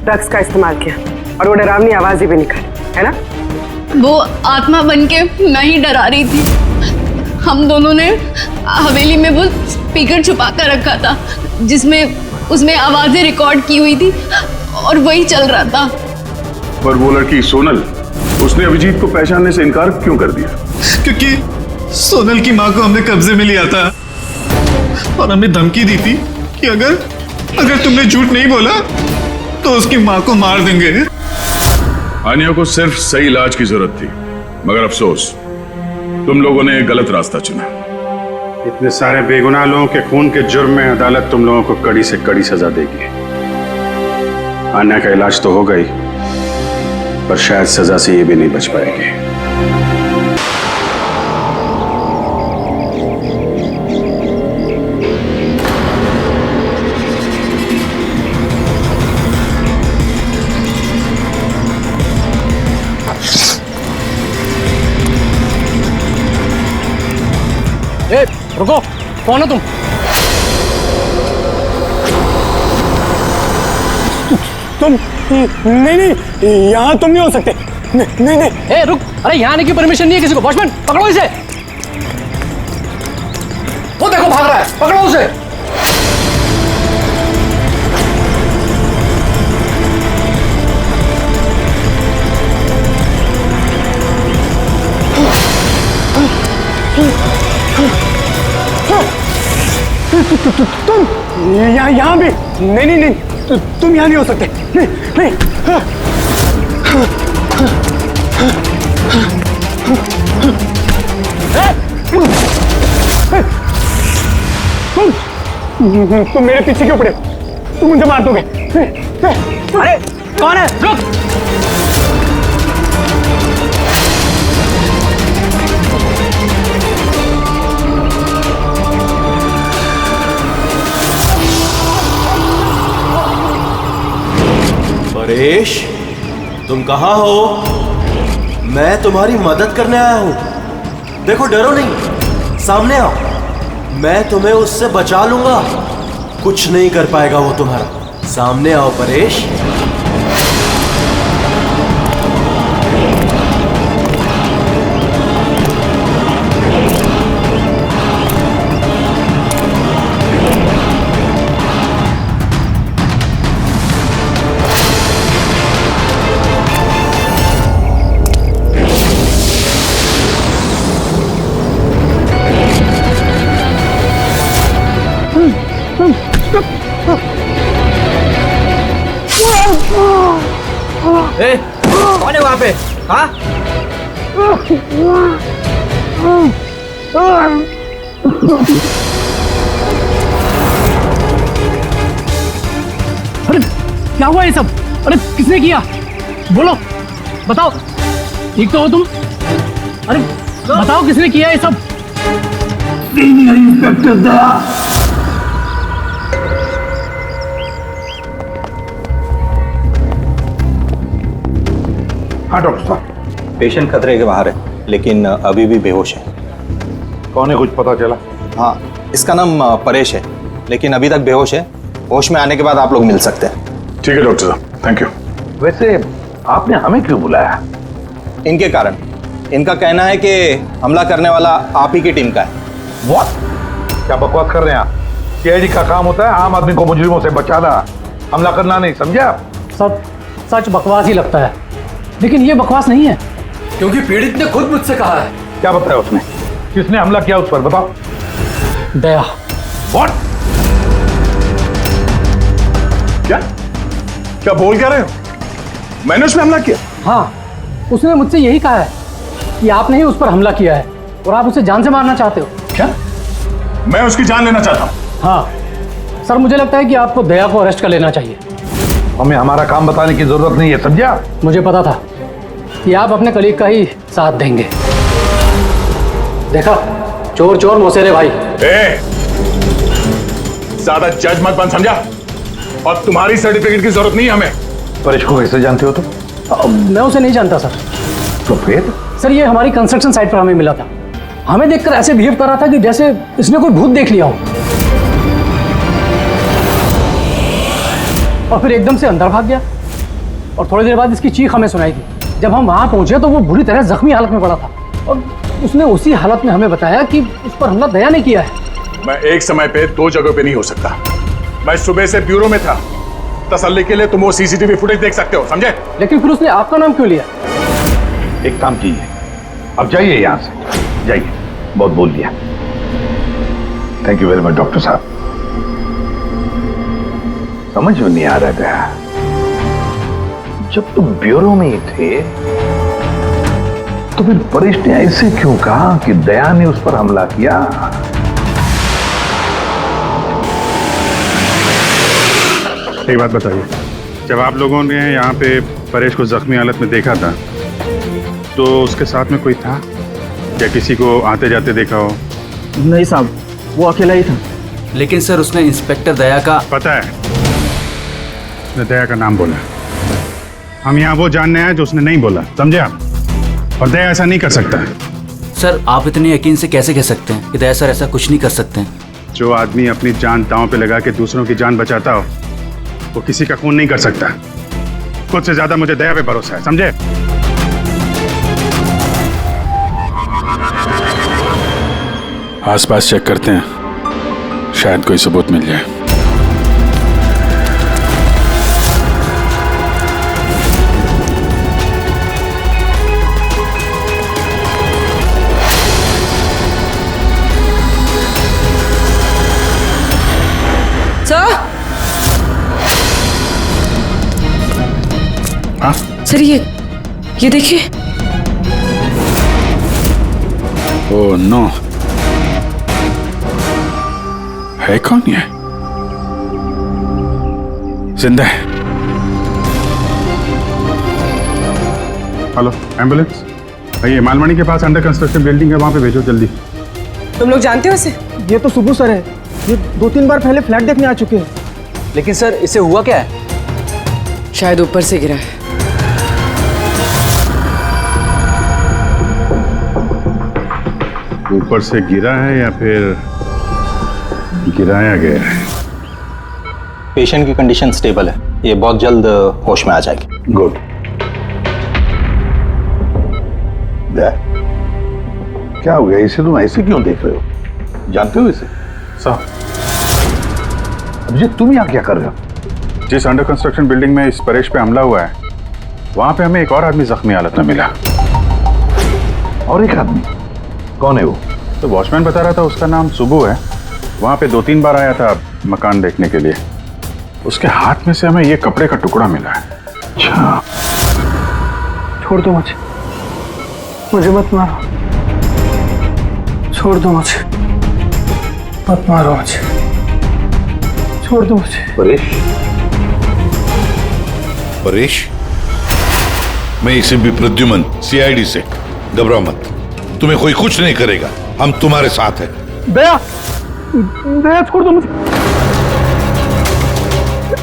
ड्रग्स का इस्तेमाल किया और वो डरावनी आवाजें भी निकाली, है ना? वो आत्मा बन के मैं ही डरा रही थी। हम दोनों ने हवेली में वो स्पीकर छुपा कर रखा था जिसमें उसमें आवाजें रिकॉर्ड की हुई थी और वही चल रहा था। पर वो लड़की सोनल, उसने अभिजीत को पहचानने से इनकार क्यों कर दिया? क्योंकि सोनल की माँ को हमने कब्जे में लिया था और हमें धमकी दी थी कि अगर तुमने झूठ नहीं बोला तो उसकी माँ को मार देंगे। आनिया को सिर्फ सही इलाज की जरूरत थी, मगर अफसोस तुम लोगों ने गलत रास्ता चुना। इतने सारे बेगुनाह लोगों के खून के जुर्म में अदालत तुम लोगों को कड़ी से कड़ी सजा देगी। आन्या का इलाज तो हो गई, पर शायद सजा से ये भी नहीं बच पाएगी। ए, रुको, कौन हो तुम? तुम नहीं, यहाँ तुम नहीं हो सकते। नहीं। ए, रुक, अरे यहाँ आने की परमिशन नहीं है किसी को। वॉचमैन, पकड़ो इसे। वो देखो भाग रहा है, पकड़ो उसे। तुम यहाँ भी नहीं, तुम यहाँ नहीं हो सकते। नहीं। तुम मेरे पीछे क्यों पड़े? तुम मुझे मार दोगे। अरे कौन है? रुक। परेश, तुम कहाँ हो? मैं तुम्हारी मदद करने आया हूं। देखो, डरो नहीं, सामने आओ, मैं तुम्हें उससे बचा लूंगा। कुछ नहीं कर पाएगा वो तुम्हारा। सामने आओ परेश। ए, कौन है वहां पे? हाँ? अरे क्या हुआ ये सब? अरे किसने किया? बोलो, बताओ। ठीक तो हो तुम? अरे बताओ किसने किया ये सब? इंस्पेक्टर दया। हाँ डॉक्टर साहब, पेशेंट खतरे के बाहर है, लेकिन अभी भी बेहोश है। कौन है, कुछ पता चला? हाँ, इसका नाम परेश है, लेकिन अभी तक बेहोश है। होश में आने के बाद आप लोग मिल सकते हैं। ठीक है डॉक्टर साहब, थैंक यू। वैसे आपने हमें क्यों बुलाया? इनके कारण। इनका कहना है कि हमला करने वाला आप ही की टीम का है। What? क्या बकवास कर रहे हैं आप? सीआईडी का काम होता है आम आदमी को मुजरिमों से बचाना, हमला करना नहीं, समझा? सब सच बकवास ही लगता है, लेकिन ये बकवास नहीं है, क्योंकि पीड़ित ने खुद मुझसे कहा है। क्या बताया उसने? किसने हमला किया उस पर, बताओ। दया। What? क्या बोल क्या रहे हो? मैंने उस पर हमला किया? हाँ, उसने मुझसे यही कहा है कि आपने ही उस पर हमला किया है और आप उसे जान से मारना चाहते हो। क्या? मैं उसकी जान लेना चाहता हूँ? हाँ सर, मुझे लगता है कि आपको दया को अरेस्ट कर लेना चाहिए। हमें हमारा काम बताने की जरूरत नहीं है, समझा? मुझे पता था कि आप अपने कलीग का ही साथ देंगे। देखा, चोर चोर मौसेरे भाई। ज्यादा जज मत बन, समझा? और तुम्हारी सर्टिफिकेट की जरूरत नहीं है हमें। परेश को कैसे जानते हो तुम? मैं उसे नहीं जानता सर। तो फिर? सर, ये हमारी कंस्ट्रक्शन साइट पर हमें मिला था। हमें देखकर ऐसे बिहेव कर रहा था कि जैसे इसने कोई भूत देख लिया हो, और फिर एकदम से अंदर भाग गया। और थोड़ी देर बाद इसकी चीख हमें सुनाई थी। जब हम वहां पहुंचे तो वो बुरी तरह जख्मी हालत में पड़ा था, और उसने उसी हालत में हमें बताया कि उस पर हमला दया ने किया है। मैं एक समय पे दो जगह पे नहीं हो सकता। मैं सुबह से ब्यूरो में था तसल्ली के लिए तुम वो सीसीटीवी फुटेज देख सकते हो, समझे? लेकिन फिर उसने आपका नाम क्यों लिया? एक काम कीजिए, अब जाइए यहां से, जाइए, बहुत बोल दिया। Thank you very much doctor साहब। समझ में नहीं आ रहा था, जब तुम ब्यूरो में ही थे तो फिर परेश ने ऐसे क्यों कहा कि दया ने उस पर हमला किया? एक बात बताइए, जब आप लोगों ने यहाँ पे परेश को जख्मी हालत में देखा था तो उसके साथ में कोई था या किसी को आते जाते देखा हो? नहीं साहब, वो अकेला ही था। लेकिन सर उसने इंस्पेक्टर दया का... पता है, उसने दया का नाम बोला। हम यहाँ वो जानने आए जो उसने नहीं बोला, समझे आप? और दया ऐसा नहीं कर सकता। सर आप इतने यकीन से कैसे कह सकते हैं कि दया सर ऐसा कुछ नहीं कर सकते हैं? जो आदमी अपनी जान दांव पे लगा के दूसरों की जान बचाता हो वो किसी का खून नहीं कर सकता। खुद से ज्यादा मुझे दया पे भरोसा है, समझे? आसपास चेक करते हैं, शायद कोई सबूत मिल जाए। सर ये देखिए। ओह नो, है कौन ये? जिंदा है। हेलो एम्बुलेंस, ये मालमणी के पास अंडर कंस्ट्रक्शन बिल्डिंग है, वहां पे भेजो जल्दी। तुम लोग जानते हो इसे? ये तो सुबह सर है, ये 2-3 बार पहले फ्लैट देखने आ चुके हैं। लेकिन सर इसे हुआ क्या है? शायद ऊपर से गिरा है। ऊपर से गिरा है या फिर गिराया गया है? पेशेंट की कंडीशन स्टेबल है, ये बहुत जल्द होश में आ जाएगी। गुड। क्या हो गया, इसे तुम ऐसे क्यों देख रहे हो? जानते हो इसे? साहब, अभिजीत तुम यहाँ क्या कर रहे हो? जिस अंडर कंस्ट्रक्शन बिल्डिंग में इस परेश पे हमला हुआ है वहां पे हमें एक और आदमी जख्मी हालत में मिला। और एक आदमी? कौन है वो? तो वॉचमैन बता रहा था उसका नाम सुबू है, वहां पे 2-3 बार आया था मकान देखने के लिए। उसके हाथ में से हमें ये कपड़े का टुकड़ा मिला है। अच्छा, छोड़ दो मुझे मत मारो, छोड़ दो मुझे, मत मारो मुझे, छोड़ दो मुझे। परेश, मैं इसे भी प्रद्युमन सीआईडी से, घबराओ मत, तुम्हें कोई कुछ नहीं करेगा, हम तुम्हारे साथ हैं। दया, दया छोड़ दो मुझे,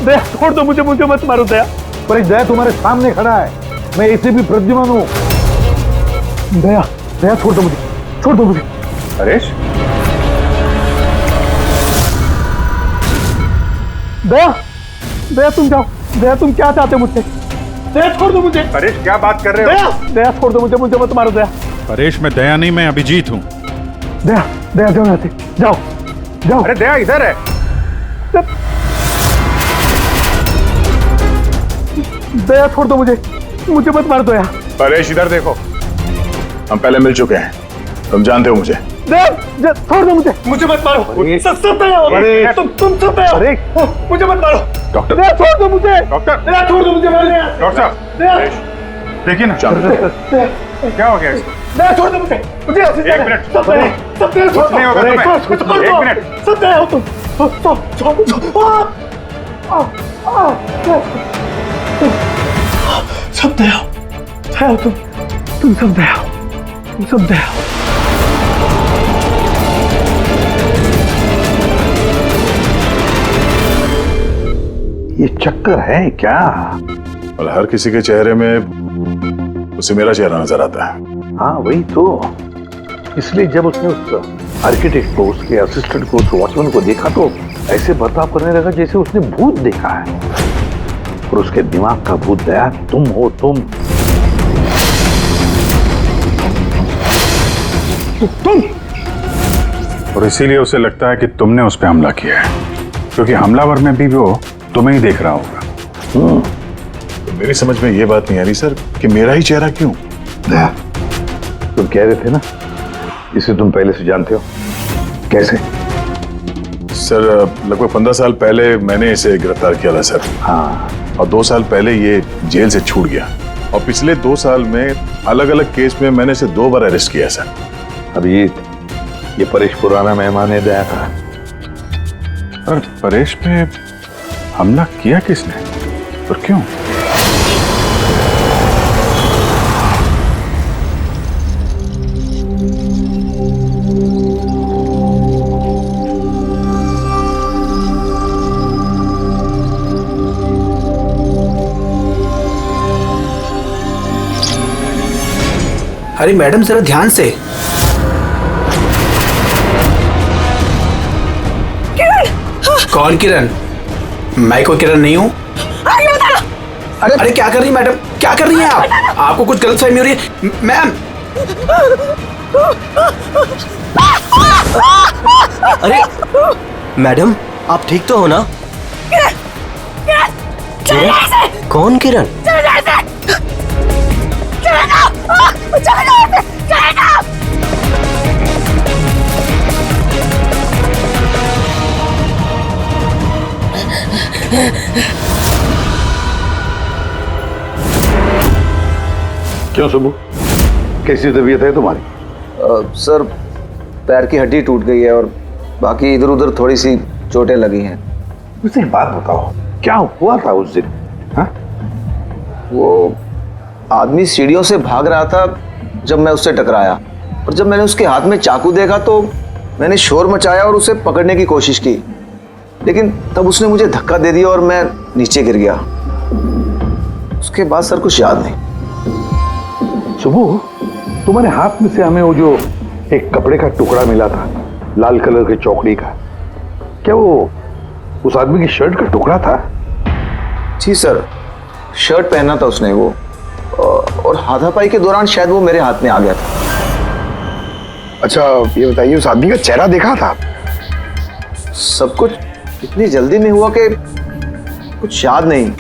दया छोड़ दो मुझे, मुझे मत मारो दया। पर दया तुम्हारे सामने खड़ा है, मैं इसे भी प्रद्युमन हूँ। दया, दया छोड़ दो मुझे, छोड़ दो मुझे। परेश, दया, दया तुम जाओ, दया तुम क्या चाहते हो मुझसे? दया छोड़ दो मुझे। परेश क्या बात कर रहे हो? दया, दया छोड़ दो मुझे, मुझे मत मारो दया। परेश मैं दया नहीं, मैं अभिजीत हूँ। दया, दया जाओ यहाँ से, जाओ, जाओ। अरे दया इधर है। दया छोड़ दो मुझे, मुझे मत मार दो दया। परेश इधर देखो, हम पहले मिल चुके हैं, तुम जानते हो मुझे। दया छोड़ दो मुझे, मुझे मत मारो। सब दया, तुम सब दया, मुझे मत मारो। डॉक्टर, दया छोड़ दो मुझे, डॉक्टर, दया छोड़ दो मुझे। डॉक्टर साहब देखिए ना, क्या हो गया इसको? दया छोड़ दो मुझे, मुझे एक मिनट, सब दया छोड़ दो, एक मिनट, सब दया हो तुम, सब दया हो तुम सब दया हो, तुम सब दया हो। ये चक्कर है क्या? और हर किसी के चेहरे में उसे मेरा चेहरा नजर आता है। हाँ वही तो, इसलिए जब उसने उस आर्किटेक्ट को, उसके असिस्टेंट को, उस वॉचमैन को देखा तो ऐसे बर्ताव करने लगा जैसे उसने भूत देखा है। और उसके दिमाग का भूत दया तुम हो, तुम। और इसीलिए उसे लगता है कि तुमने उस पर हमला किया है, क्योंकि हमलावर में भी वो तुम्हें ही देख रहा होगा। तो मेरी समझ में ये बात नहीं आ रही सर कि मेरा ही चेहरा क्यों? तुम कह रहे थे ना, इसे तुम पहले से जानते हो। कैसे? सर लगभग 15 साल पहले मैंने इसे गिरफ्तार किया था सर। हाँ। और 2 साल पहले ये जेल से छूट गया और पिछले 2 साल में अलग अलग केस में मैंने इसे 2 बार अरेस्ट किया सर। अभिजीत, ये परेश पुराना मेहमान है दया था। और परेश पे हमला किया किसने और क्यों? अरे मैडम जरा ध्यान से। कौन किरण? मैं कोई किरण नहीं हूँ। अरे क्या कर रही मैडम, क्या कर रही हैं आप? आपको कुछ गलतफहमी हो रही है मैम। अरे मैडम, आप ठीक तो हो ना? किरण? कौन किरण? क्यों सुबह, कैसी तबीयत है तुम्हारी? सर पैर की हड्डी टूट गई है और बाकी इधर उधर थोड़ी सी चोटें लगी हैं। मुझे एक बात बताओ, क्या हुआ था उस दिन? हाँ? वो आदमी सीढ़ियों से भाग रहा था जब मैं उससे टकराया, और जब मैंने उसके हाथ में चाकू देखा तो मैंने शोर मचाया और उसे पकड़ने की कोशिश की, लेकिन तब उसने मुझे धक्का दे दिया और मैं नीचे गिर गया। उसके बाद सर कुछ याद नहीं। सुबह, तुम्हारे हाथ में से हमें वो जो एक कपड़े का टुकड़ा मिला था, लाल कलर की चौकड़ी का, क्या वो उस आदमी की शर्ट का टुकड़ा था? जी सर, शर्ट पहना था उसने वो, और हाथापाई के दौरान शायद वो मेरे हाथ में आ गया था। अच्छा ये बताइए, उस आदमी का चेहरा देखा था? सब कुछ इतनी जल्दी में हुआ कि कुछ याद नहीं।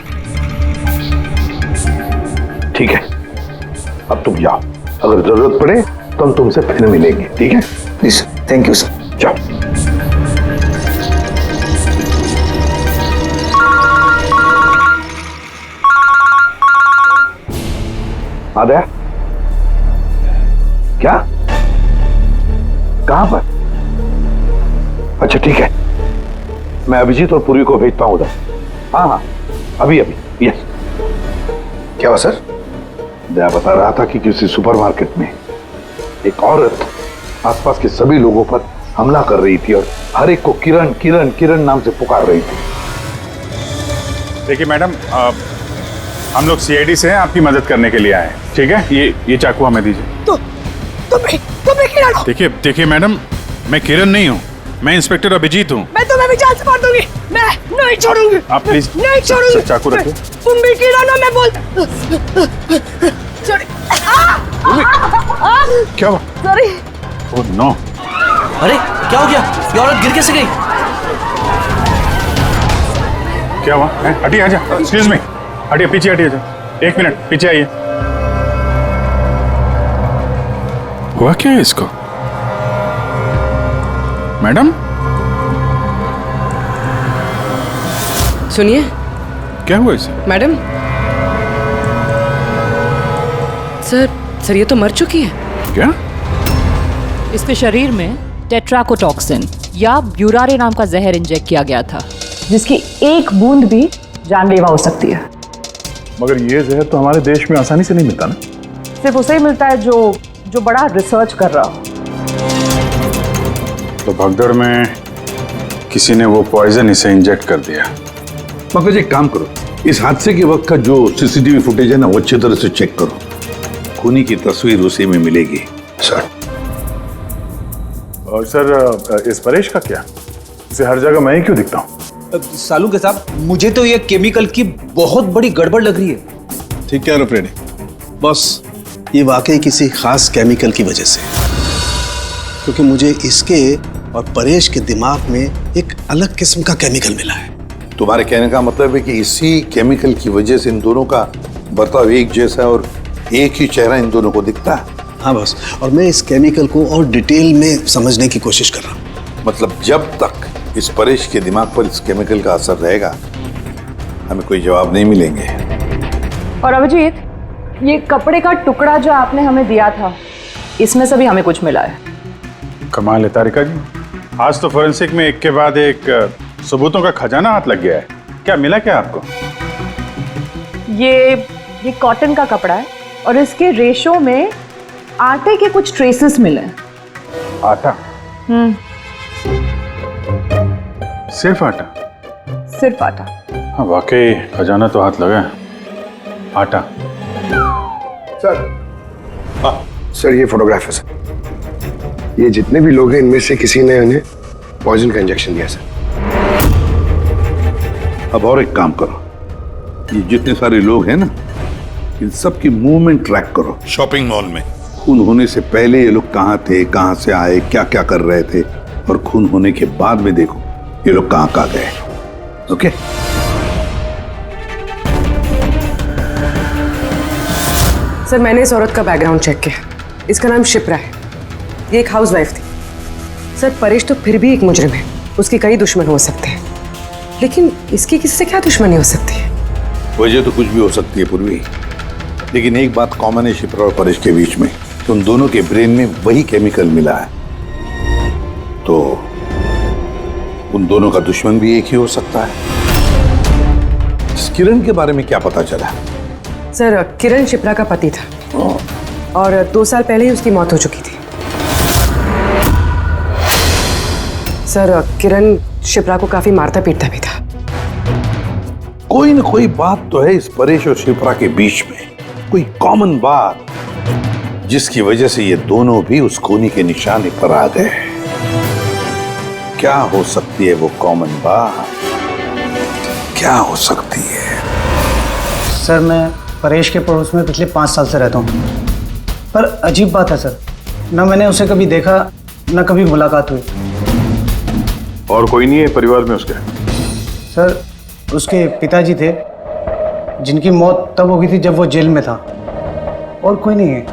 ठीक है, अब तुम जाओ, अगर जरूरत पड़े तो हम तुमसे फिर मिलेंगे, ठीक है? Please, thank you sir. जाओ। आदया, क्या? कहां पर? अच्छा ठीक है, मैं अभिजीत और पूर्वी को भेजता हूं उधर। हाँ हाँ, अभी अभी। यस। क्या हुआ सर? दया बता रहा था कि किसी सुपरमार्केट में एक औरत आसपास के सभी लोगों पर हमला कर रही थी और हर एक को किरण किरण किरण नाम से पुकार रही थी। देखिए मैडम, हम लोग सीआईडी से हैं, आपकी मदद करने के लिए आए हैं, ठीक है? ये चाकू हमें दीजिए। तुम्हें किरण हो? देखिए मैडम, मैं किरण नहीं हूँ, मैं इंस्पेक्टर अभिजीत हूँ। मैं तुम्हें भी जान से मार दूंगी। मैं नहीं छोड़ूंगी। आप प्लीज नहीं छोड़ूंगी। चाकू रखिए। तुम भी किरण हो, मैं बोल। क्या हुआ? सॉरी। Oh no. अरे क्या हो गया? ये औरत गिर कैसे गई? क्या हुआ? हटिए, आजा। एक्सक्यूज मी, हटिए, पीछे हटिए। 1 मिनट पीछे आइए। हुआ क्या है इसको? मैडम सुनिए। क्या हुआ इसे? मैडम, सर ये तो मर चुकी है। क्या? इसके शरीर में टेट्राकोटॉक्सिन या ब्यूरारे नाम का जहर इंजेक्ट किया गया था, जिसकी एक बूंद भी जानलेवा हो सकती है। मगर ये जहर तो हमारे देश में आसानी से नहीं मिलता ना? सिर्फ उसे ही मिलता है जो बड़ा रिसर्च कर रहा हो। तो भगदड़ में किसी ने वो पॉइजन इसे इंजेक्ट कर दिया। मगर एक काम करो, इस हादसे के वक्त का जो सीसीटीवी फुटेज है ना, वो अच्छी तरह से चेक करो। खूनी की तस्वीर उसी में मिलेगी। सर। और सर इस परेश का क्या? इसे हर जगह मैं ही क्यों दिखता हूँ? सालू के साहब, मुझे तो ये केमिकल की बहुत बड़ी गड़बड़ लग रही है। ठीक कह रहे हो फ्रेडी, बस ये वाकई किसी खास केमिकल की वजह से, क्योंकि मुझे इसके और परेश के दिमाग में एक अलग किस्म का केमिकल मिला है तुम्हारे कहने का मतलब है कि इसी केमिकल की वजह से इन दोनों का बर्ताव एक जैसा है और एक ही चेहरा इन दोनों को दिखता है। हाँ बॉस, और मैं इस केमिकल को और डिटेल में समझने की कोशिश कर रहा हूँ। मतलब जब तक इस परेश के दिमाग पर इस केमिकल का असर रहेगा हमें कोई जवाब नहीं मिलेंगे। और अभिजीत, ये कपड़े का टुकड़ा जो आपने हमें दिया था, इसमें से भी हमें कुछ मिला है। कमाल है तारिका जी, आज तो फोरेंसिक में एक के बाद एक सबूतों का खजाना हाथ लग गया है। क्या मिला क्या आपको? ये कॉटन का कपड़ा है और इसके रेशों में आटे के कुछ ट्रेसेस मिले। आटा? सिर्फ आटा? सिर्फ आटा। हाँ वाकई खजाना तो हाथ लगा है। आटा। सर ये फोटोग्राफ है सर। ये जितने भी लोग हैं इनमें से किसी ने उन्हें पॉइजन का इंजेक्शन दिया सर। अब और एक काम करो, ये जितने सारे लोग हैं ना, इन सब की मूवमेंट ट्रैक करो। शॉपिंग मॉल में खून होने से पहले ये लोग कहाँ थे, कहाँ से आए, क्या क्या कर रहे थे, और खून होने के बाद में देखो ये लोग कहाँ कहाँ गए। ओके? सर मैंने इस औरत का बैकग्राउंड चेक किया। इसका नाम शिप्रा है। ये एक हाउसवाइफ थी। सर परेश तो फिर भी एक मुजरिम है, उसके कई दुश्मन हो सकते हैं, लेकिन इसकी किससे क्या दुश्मनी हो सकती है? वजह तो कुछ भी हो सकती है पूर्वी, लेकिन एक बात कॉमन है शिप्रा और परेश के बीच में, उन दोनों के ब्रेन में वही केमिकल मिला है। तो उन दोनों का दुश्मन भी एक ही हो सकता है। इस किरण के बारे में क्या पता चला? सर किरण शिप्रा का पति था और 2 साल पहले ही उसकी मौत हो चुकी थी। सर किरण शिप्रा को काफी मारता पीटता भी था। कोई ना कोई बात तो है इस परेश और शिप्रा के बीच में, कोई कॉमन बात जिसकी वजह से ये दोनों भी उस खूनी के निशाने पर आ गए। क्या हो सकती है वो कॉमन बात? क्या हो सकती है? सर मैं परेश के पड़ोस में पिछले 5 साल से रहता हूँ, पर अजीब बात है सर, ना मैंने उसे कभी देखा ना कभी मुलाकात हुई। और कोई नहीं है परिवार में उसके? सर उसके पिताजी थे जिनकी मौत तब हो गई थी जब वो जेल में था, और कोई नहीं है।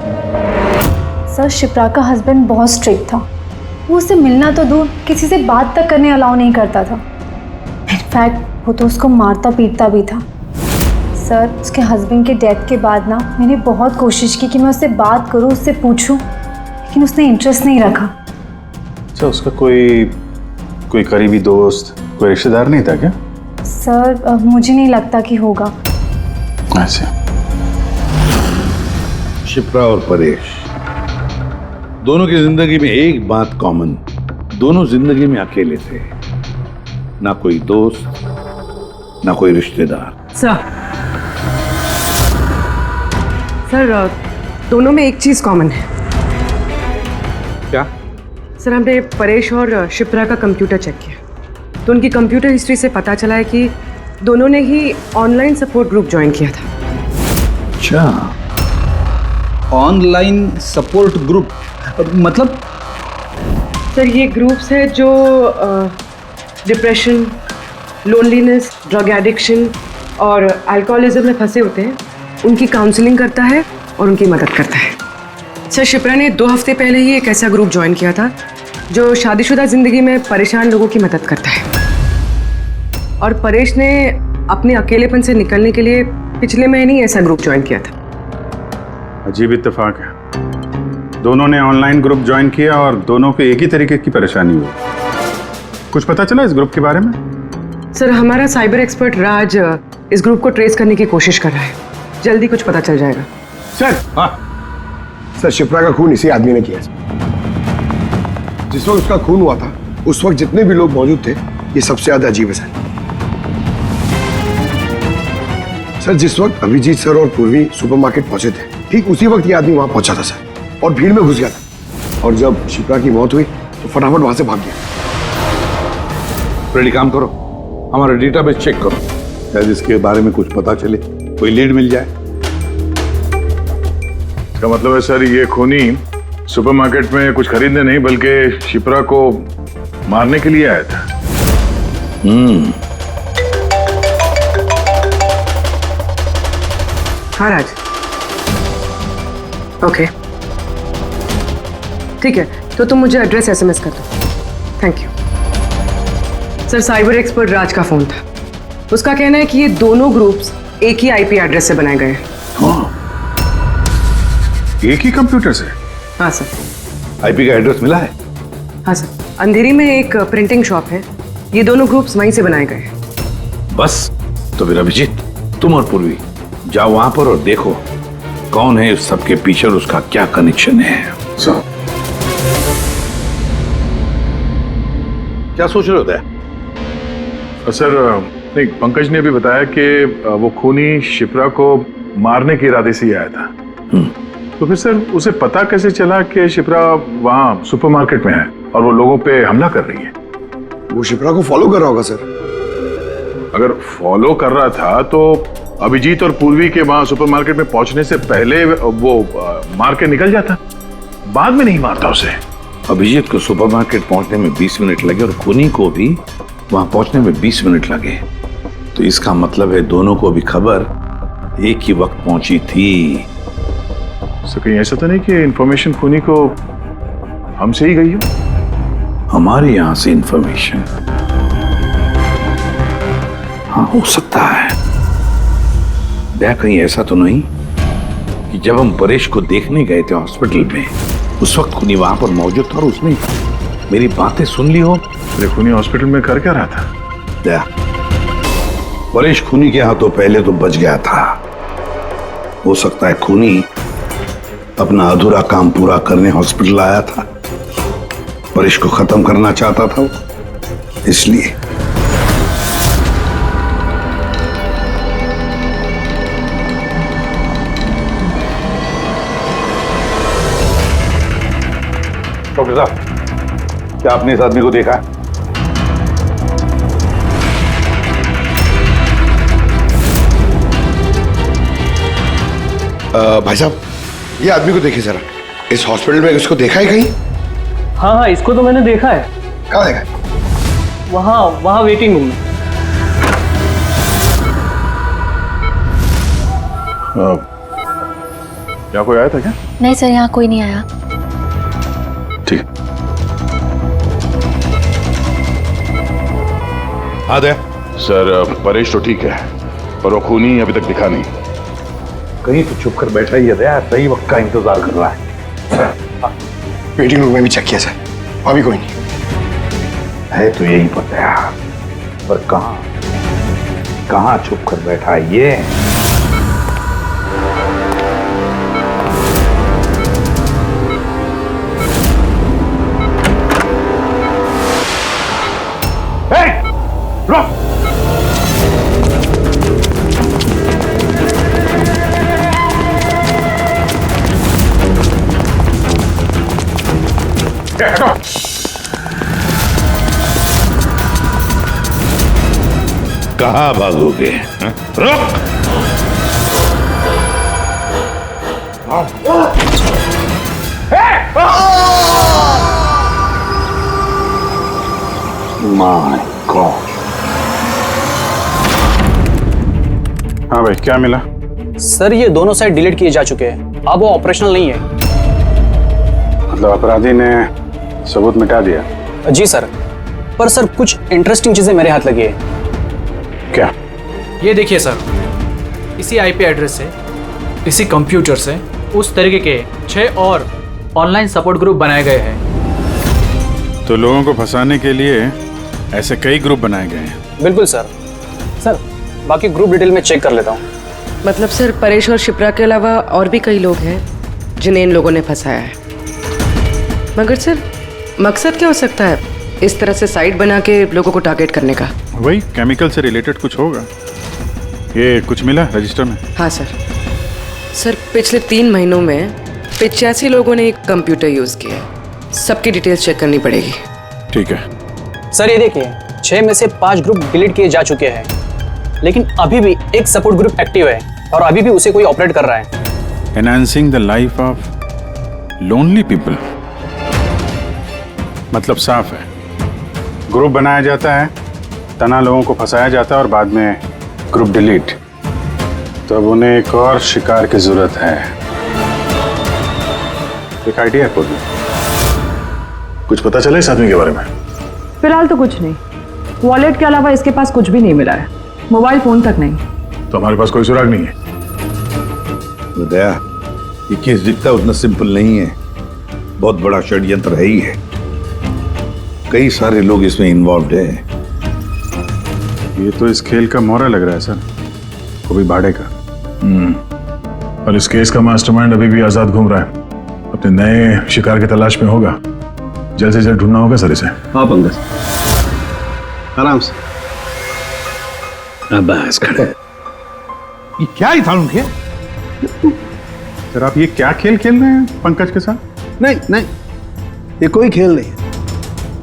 सर शिप्रा का हस्बैंड बहुत स्ट्रिक्ट था। वो उससे मिलना तो दूर, किसी से बात तक करने अलाउ नहीं करता था। इनफैक्ट वो तो उसको मारता पीटता भी था। सर उसके हस्बैंड के डेथ के बाद ना मैंने बहुत कोशिश की कि मैं उससे बात करूं, उससे पूछूं, लेकिन उसने इंटरेस्ट नहीं रखा। अच्छा उसका कोई करीबी दोस्त, कोई रिश्तेदार नहीं था क्या? सर मुझे नहीं लगता कि होगा। ऐसे शिप्रा और परेश दोनों की जिंदगी में एक बात कॉमन, दोनों जिंदगी में अकेले थे, ना कोई दोस्त ना कोई रिश्तेदार। सर दोनों में एक चीज कॉमन है। क्या? सर हमने परेश और शिप्रा का कंप्यूटर चेक किया तो उनकी कंप्यूटर हिस्ट्री से पता चला है कि दोनों ने ही ऑनलाइन सपोर्ट ग्रुप ज्वाइन किया था। अच्छा, ऑनलाइन सपोर्ट ग्रुप मतलब? सर ये ग्रुप्स है जो डिप्रेशन, लोनलीनेस, ड्रग एडिक्शन और अल्कोहलिज्म में फंसे होते हैं, उनकी काउंसलिंग करता है और उनकी मदद करता है। सर शिप्रा ने 2 हफ्ते पहले ही एक ऐसा ग्रुप ज्वाइन किया था जो शादीशुदा जिंदगी में परेशान लोगों की मदद करता है, और परेश ने अपने अकेलेपन से निकलने के लिए पिछले महीने ही ऐसा ग्रुप ज्वाइन किया था। अजीब इत्तेफाक है, दोनों ने ऑनलाइन ग्रुप ज्वाइन किया और दोनों को एक ही तरीके की परेशानी हुई। कुछ पता चला इस ग्रुप के बारे में? सर हमारा साइबर एक्सपर्ट राज इस ग्रुप को ट्रेस करने की कोशिश कर रहा है, जल्दी कुछ पता चल जाएगा। सर शिप्रा का खून इसी आदमी ने किया। जिस वक्त उसका खून हुआ था उस वक्त जितने भी लोग मौजूद थे, ये सबसे ज्यादा अजीब है सर। जिस वक्त अभिजीत सर और पूर्वी सुपरमार्केट पहुंचे थे, ठीक उसी वक्त ये आदमी वहां पहुंचा था सर, और भीड़ में घुस गया था, और जब शिप्रा की मौत हुई तो फटाफट वहां से भाग गया। रेडी, काम करो, हमारा डेटाबेस चेक करो, शायद इसके बारे में कुछ पता चले, कोई लीड मिल जाए। इसका मतलब है सर ये खूनी सुपरमार्केट में कुछ खरीदने नहीं बल्कि शिप्रा को मारने के लिए आया था। हाँ राज। ओके ठीक है, तो तुम मुझे एड्रेस SMS कर दो। Thank you sir. Cyber expert Raj का फोन था। उसका कहना है कि ये दोनों ग्रुप्स एक ही IP एड्रेस से बनाए गए हैं। एक ही कंप्यूटर से? हाँ सर। आईपी का एड्रेस मिला है? हाँ सर, अंधेरी में एक प्रिंटिंग शॉप है, ये दोनों ग्रुप्स वहीं से बनाए गए हैं। बस तो फिर अभिजीत, तुम और पूर्वी जाओ वहां पर और देखो कौन है इस सबके पीछे और उसका क्या कनेक्शन है। क्या सोच रहे होते हैं? सर नहीं, पंकज ने भी बताया कि वो खूनी शिप्रा को मारने के इरादे से ही आया था। तो फिर सर उसे पता कैसे चला कि शिप्रा वहाँ सुपरमार्केट में है और वो लोगों पे हमला कर रही है? वो शिप्रा को फॉलो कर रहा होगा सर। अगर फॉलो कर रहा था तो अभिजीत और पूर्वी के वहाँ सुपरमार्केट में पहुंचने से पहले वो मार के निकल जाता, बाद में नहीं मारता उसे। अभिजीत को सुपरमार्केट पहुंचने में 20 मिनट लगे और खूनी को भी वहां पहुंचने में 20 मिनट लगे, तो इसका मतलब है दोनों को भी खबर एक ही वक्त पहुंची थी। सर कहीं ऐसा तो नहीं कि इंफॉर्मेशन खूनी को हमसे ही गई हो? हमारे यहां से इंफॉर्मेशन? हाँ हो सकता है। दया कहीं ऐसा तो नहीं कि जब हम परेश को देखने गए थे हॉस्पिटल में उस वक्त खूनी वहां पर मौजूद था और उसने मेरी बातें सुन ली हो? अरे खूनी हॉस्पिटल में कर क्या रहा था? दया, परेश खूनी के हाथों पहले तो बच गया था। हो सकता है खूनी अपना अधूरा काम पूरा करने हॉस्पिटल आया था, परेश को खत्म करना चाहता था इसलिए। डॉक्टर साहब, क्या आपने इस आदमी को देखा है? भाई साहब, ये आदमी को देखिए जरा। इस हॉस्पिटल में इसको देखा है कहीं? हाँ, इसको तो मैंने देखा है। कहाँ देखा है? वहाँ वेटिंग रूम में। क्या कोई आया था क्या? नहीं सर, यहाँ कोई नहीं आया। ठीक। हाँ दया। सर परेश तो ठीक है पर वो खूनी अभी तक दिखा नहीं। कहीं तो छुप कर बैठा ही है दया, सही वक्त का इंतजार कर रहा है। वेटिंग रूम में भी चेक किया सर, वहां भी कोई नहीं है। तो यही पता है, पर कहाँ छुप कर बैठा है ये? कहाँ भागोगे? रुक! My God! हाँ भाई, क्या मिला? सर ये दोनों साइड डिलीट किए जा चुके हैं, अब वो ऑपरेशनल नहीं है। मतलब अपराधी ने सबूत मिटा दिया? जी सर, पर सर कुछ इंटरेस्टिंग चीजें मेरे हाथ लगी है। क्या? ये देखिए सर, इसी IP एड्रेस से, इसी कंप्यूटर से उस तरीके के 6 और ऑनलाइन सपोर्ट ग्रुप बनाए गए हैं। तो लोगों को फंसाने के लिए ऐसे कई ग्रुप बनाए गए हैं? बिल्कुल सर। सर बाकी ग्रुप डिटेल में चेक कर लेता हूँ। मतलब सर परेश और शिप्रा के अलावा और भी कई लोग हैं जिन्हें इन लोगों ने फंसाया है। मगर सर मकसद क्या हो सकता है इस तरह से साइट बना के लोगों को टारगेट करने का? वही केमिकल से रिलेटेड कुछ होगा। ये कुछ मिला रजिस्टर में? हाँ सर। सर पिछले 3 महीनों में 85 लोगों ने एक कंप्यूटर यूज किया है। सबकी डिटेल्स चेक करनी पड़ेगी। ठीक है सर, ये देखिए 6 में से 5 ग्रुप डिलीट किए जा चुके हैं, लेकिन अभी भी एक सपोर्ट ग्रुप एक्टिव है और अभी भी उसे कोई ऑपरेट कर रहा है। Enhancing the life of lonely people, मतलब साफ है, ग्रुप बनाया जाता है, तना लोगों को फंसाया जाता है और बाद में ग्रुप डिलीट। तब उन्हें एक और शिकार की जरूरत है। एक आइडिया को भी। कुछ पता चला इस आदमी के बारे में? फिलहाल तो कुछ नहीं। वॉलेट के अलावा इसके पास कुछ भी नहीं मिला है, मोबाइल फोन तक नहीं। तो हमारे पास कोई सुराग नहीं है। दया, ये केस दिखता उतना सिंपल नहीं है, बहुत बड़ा षड्यंत्र है ही है। कई सारे लोग इसमें इन्वॉल्व हैं। ये तो इस खेल का मोहरा लग रहा है सर, कभी भाड़े का। और इस केस का मास्टरमाइंड अभी भी आजाद घूम रहा है, अपने नए शिकार की तलाश में होगा। जल्द से जल्द ढूंढना होगा सर इसे। हाँ पंकज, आराम से। बस खड़े। ये क्या ही था उनके? सर आप ये क्या खेल खेल रहे हैं पंकज के साथ? नहीं नहीं, ये कोई खेल नहीं है।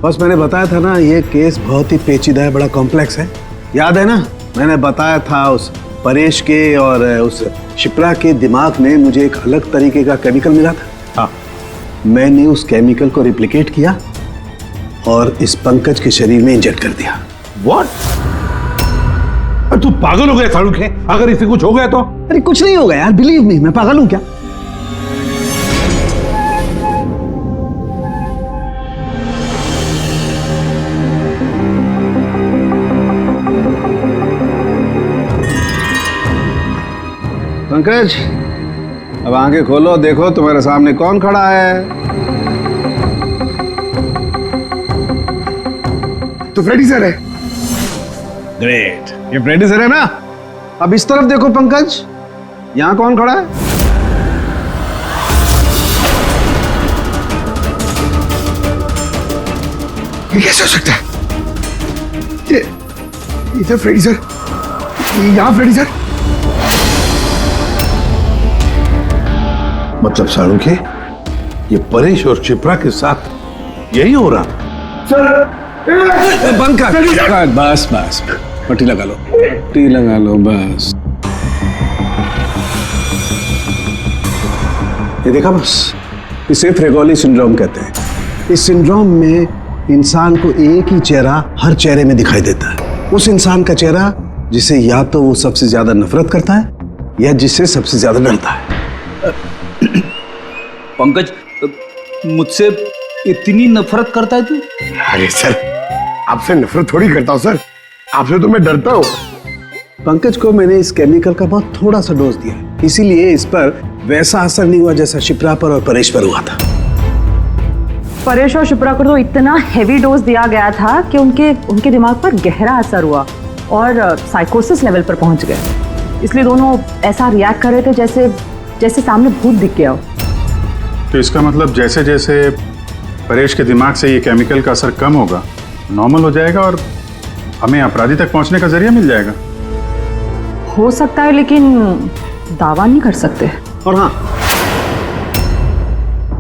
बस मैंने बताया था ना, ये केस बहुत ही पेचीदा है, बड़ा कॉम्प्लेक्स है। याद है ना, मैंने बताया था उस परेश के और उस शिप्रा के दिमाग में मुझे एक अलग तरीके का केमिकल मिला था। हाँ, मैंने उस केमिकल को रिप्लिकेट किया और इस पंकज के शरीर में इंजेक्ट कर दिया। What? तू पागल हो गया फारूक है? अगर इसे कुछ हो गया तो? अरे कुछ नहीं होगा यार, बिलीव मी, मैं पागल हूं क्या? पंकज, अब आंखें खोलो, देखो तुम्हारे सामने कौन खड़ा है। तो फ्रेडी सर है। ग्रेट, ये फ्रेडी सर है ना। अब इस तरफ देखो पंकज, यहां कौन खड़ा है? ये कैसे हो सकता है? ये इधर फ्रेडी सर, यहाँ फ्रेडी सर। मतलब सारू के ये परेश और शिप्रा के साथ यही हो रहा? सर बंद कर। बस बस, पट्टी लगा लो, पट्टी लगा लो बस। ये देखा बस, इसे फ्रेगोली सिंड्रोम कहते हैं। इस सिंड्रोम में इंसान को एक ही चेहरा हर चेहरे में दिखाई देता है। उस इंसान का चेहरा जिसे या तो वो सबसे ज्यादा नफरत करता है या जिससे सबसे ज्यादा डरता है। पंकज, मुझसे इतनी नफरत करता है तू? अरे सर, आपसे नफरत थोड़ी करता हूँ सर, आपसे तो मैं डरता हूँ। पंकज को मैंने इस केमिकल का बहुत थोड़ा सा डोज दिया, इसीलिए इस पर वैसा असर नहीं हुआ जैसा शिप्रा पर और परेश पर हुआ था। परेश और शिप्रा को तो इतना हैवी डोज दिया गया था कि उनके दिमाग पर गहरा असर हुआ और साइकोसिस लेवल पर पहुंच गए। इसलिए दोनों ऐसा रिएक्ट कर रहे थे जैसे सामने भूत दिख गया हो। तो इसका मतलब जैसे जैसे परेश के दिमाग से ये केमिकल का असर कम होगा, नॉर्मल हो जाएगा और हमें अपराधी तक पहुंचने का जरिया मिल जाएगा। हो सकता है, लेकिन दावा नहीं कर सकते। और हाँ,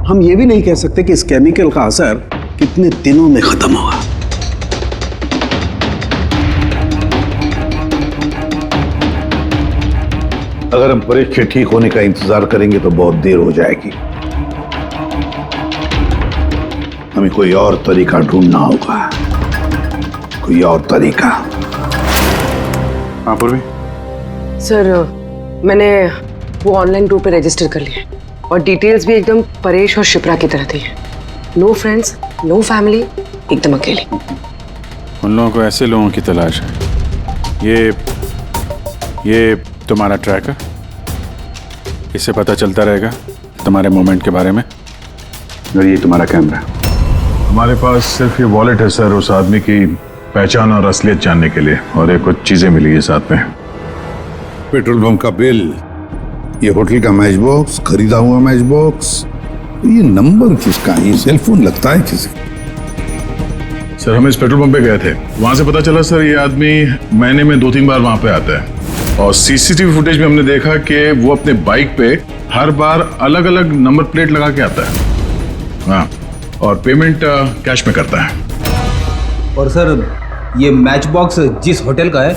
हम ये भी नहीं कह सकते कि इस केमिकल का असर कितने दिनों में खत्म होगा। अगर हम परेश के ठीक होने का इंतजार करेंगे तो बहुत देर हो जाएगी। हमें कोई और तरीका ढूंढना होगा, कोई और तरीका। हाँ पूर्वी। सर, मैंने वो ऑनलाइन ग्रुप पे रजिस्टर कर लिया और डिटेल्स भी एकदम परेश और शिप्रा की तरह थी। नो फ्रेंड्स, नो फैमिली, एकदम अकेले। उन लोगों को ऐसे लोगों की तलाश है। ये तुम्हारा ट्रैकर, इससे पता चलता रहेगा तुम्हारे मूवमेंट के बारे में। और ये तुम्हारा कैमरा। हमारे पास सिर्फ ये वॉलेट है सर, उस आदमी की पहचान और असलियत जानने के लिए, और ये कुछ चीजें मिली है साथ में। पेट्रोल पंप का बिल, ये होटल का मैच बॉक्स, खरीदा हुआ मैच बॉक्स, ये नंबर किसका? ये सेल फोन लगता है किसी? सर हम इस पेट्रोल पंप पे गए थे, वहां से पता चला सर ये आदमी महीने में 2-3 बार वहां पे आता है, और सीसीटीवी फुटेज में हमने देखा कि वो अपने बाइक पे हर बार अलग अलग नंबर प्लेट लगा के आता है। हाँ, और पेमेंट कैश में करता है। और सर ये मैच बॉक्स जिस होटल का है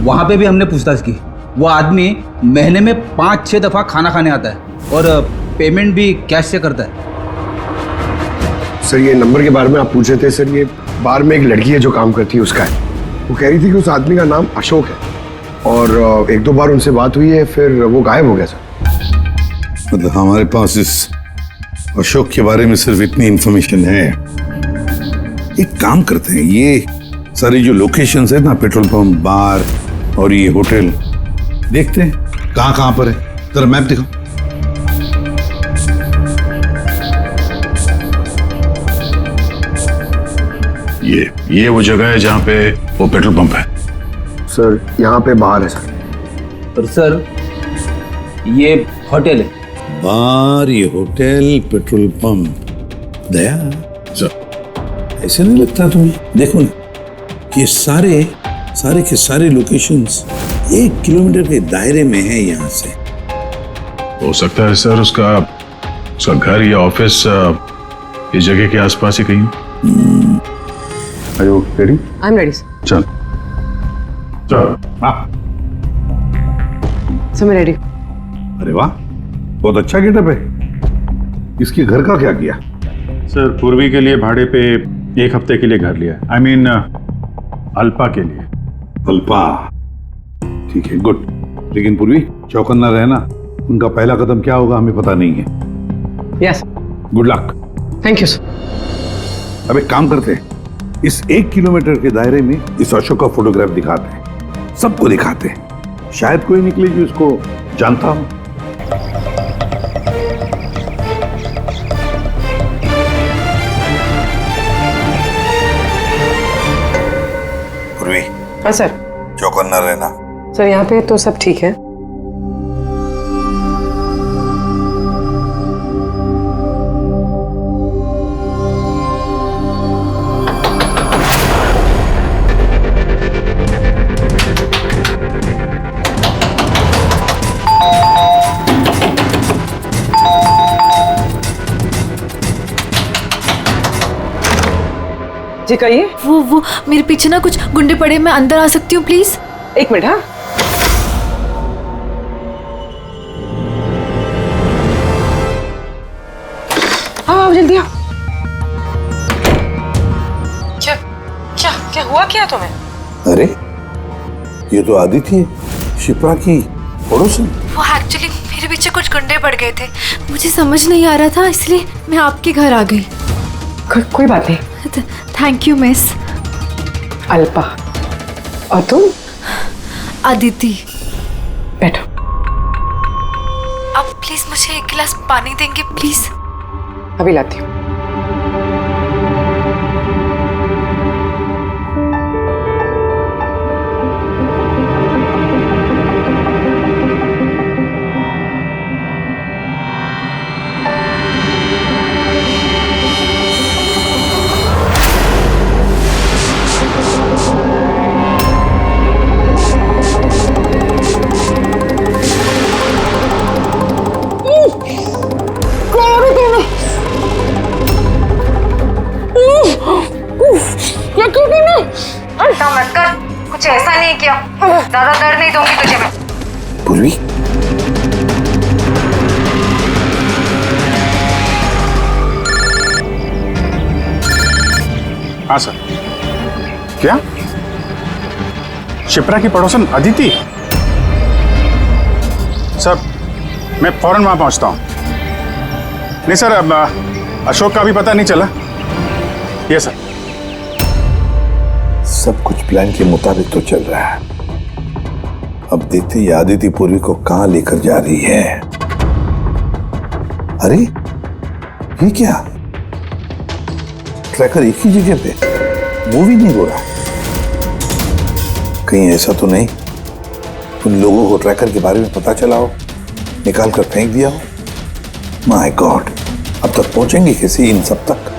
वहाँ पे भी हमने पूछताछ की। वो आदमी महीने में 5-6 दफ़ा खाना खाने आता है और पेमेंट भी कैश से करता है। सर ये नंबर के बारे में आप पूछ रहे थे सर, ये बार में एक लड़की है जो काम करती है उसका है। वो कह रही थी कि उस आदमी का नाम अशोक है और एक दो बार उनसे बात हुई है, फिर वो गायब हो गया सर। मतलब हमारे पास इस अशोक के बारे में सिर्फ इतनी इंफॉर्मेशन है। एक काम करते हैं, ये सारी जो लोकेशंस है ना, पेट्रोल पंप, बार और ये होटल, देखते हैं कहाँ पर है। जरा मैप दिखाओ। ये वो जगह है जहाँ पे वो पेट्रोल पंप है। सर यहाँ पे बाहर है सर। और सर ये होटल है। बार, ये होटल, पेट्रोल पंप। दया सर, ऐसे नहीं लगता तुम्हें? देखो ना कि ये सारे के सारे लोकेशंस 1 किलोमीटर के दायरे में है यहाँ से। हो सकता है सर उसका घर या ऑफिस इस जगह के आसपास ही कहीं। Are you ready? I'm ready. चल सर मैं रेडी। अरे वाह, बहुत अच्छा गेटअप है। इसके घर का क्या किया? सर पूर्वी के लिए भाड़े पे 1 हफ्ते के लिए घर लिया। I mean, अल्पा के लिए। अल्पा, ठीक है, गुड। लेकिन पूर्वी, चौकन्ना रहना। उनका पहला कदम क्या होगा हमें पता नहीं है। Yes. Good luck. Thank you sir. अब एक काम करते हैं, इस 1 किलोमीटर के दायरे में इस अशोक का फोटोग्राफ दिखाते हैं, सबको दिखाते हैं। शायद कोई निकले जो इसको जानता हो। पूर्वी। हाँ सर। चौकन्ना रहना। सर यहाँ पे तो सब ठीक है। जी कहिए। वो मेरे पीछे ना कुछ गुंडे पड़े, मैं अंदर आ सकती हूँ प्लीज? 1 मिनट। हाँ हाँ जल्दी आओ। क्या क्या क्या हुआ क्या तुम्हें? अरे ये तो आदित्य है, शिप्रा की पड़ोसन। वो एक्चुअली मेरे पीछे कुछ गुंडे पड़ गए थे, मुझे समझ नहीं आ रहा था, इसलिए मैं आपके घर आ गई। कोई बात नहीं। Thank you miss. अल्पा। और तुम? अदिति। बैठो। अब प्लीज मुझे 1 गिलास पानी देंगे प्लीज? अभी लाती हूँ। मत कर, कुछ ऐसा नहीं किया। ज्यादा दर्द नहीं दूंगी तुझे मैं। पूर्वी, हाँ सर। क्या? शिप्रा की पड़ोसन अदिति? सर मैं फौरन वहां पहुंचता हूं। नहीं सर, अब अशोक का भी पता नहीं चला। ये सर। सब कुछ प्लान के मुताबिक तो चल रहा है। अब देखते ही आदिति पूर्वी को कहां लेकर जा रही है। अरे ये क्या, ट्रैकर एक ही जगह पे मूवी नहीं हो रहा? कहीं ऐसा तो नहीं उन लोगों को ट्रैकर के बारे में पता चला हो, निकाल कर फेंक दिया हो? माय गॉड, अब तक पहुंचेंगे कैसे इन सब तक?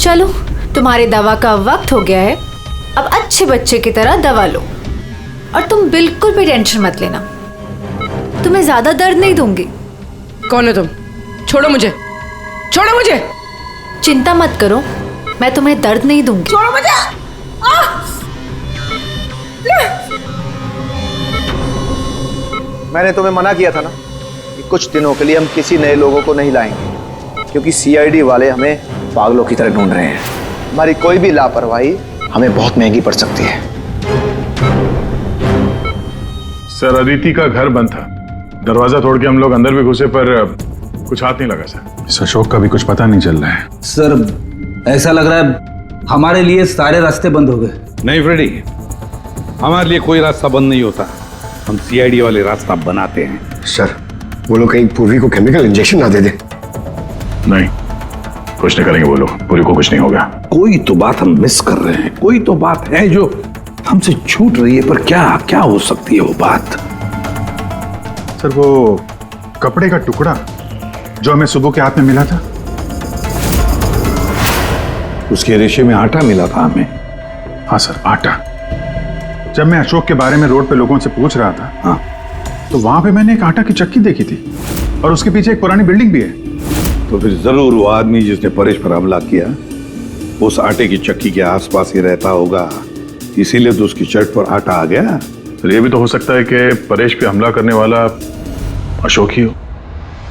चलो, तुम्हारे दवा का वक्त हो गया है। अब अच्छे बच्चे की तरह दवा लो और तुम बिल्कुल भी टेंशन मत लेना, तुम्हें ज्यादा दर्द नहीं दूंगी। कौन हो तुम? छोड़ो मुझे, छोड़ो मुझे। चिंता मत करो, मैं तुम्हें दर्द नहीं दूंगी। छोड़ो मुझे। मैंने तुम्हें मना किया था ना कि कुछ दिनों के लिए हम किसी नए लोगों को नहीं लाएंगे, क्योंकि सीआईडी वाले हमें पागलों की तरह ढूंढ रहे हैं। हमारी कोई भी लापरवाही हमें बहुत महंगी पड़ सकती है। सर, अदिति का घर बंद था, दरवाजा तोड़ के हम लोग अंदर भी घुसे पर कुछ हाथ नहीं लगा सर। इस अशोक का भी कुछ पता नहीं चल रहा है। सर ऐसा लग रहा है हमारे लिए सारे रास्ते बंद हो गए। नहीं फ्रेडी, हमारे लिए कोई रास्ता बंद नहीं होता, हम सीआईडी वाले रास्ता बनाते हैं। सर, वो लोग कहीं पूर्वी को केमिकल इंजेक्शन ना दे दे। नहीं, कुछ नहीं करेंगे वो लोग, पूरी को कुछ नहीं होगा। कोई तो बात हम मिस कर रहे हैं, कोई तो बात है जो हमसे छूट रही है, पर क्या क्या हो सकती है वो बात? सर, वो कपड़े का टुकड़ा जो हमें सुबह के हाथ में मिला था, उसके रेशे में आटा मिला था हमें। हाँ सर, आटा। जब मैं अशोक के बारे में रोड पे लोगों से पूछ रहा था, हाँ, तो वहां पे मैंने एक आटा की चक्की देखी थी और उसके पीछे एक पुरानी बिल्डिंग भी है। तो फिर जरूर वो आदमी जिसने परेश पर हमला किया उस आटे की चक्की के आसपास ही रहता होगा, इसीलिए तो उसकी शर्ट पर आटा आ गया। तो ये भी तो हो सकता है कि परेश पे हमला करने वाला अशोक ही हो।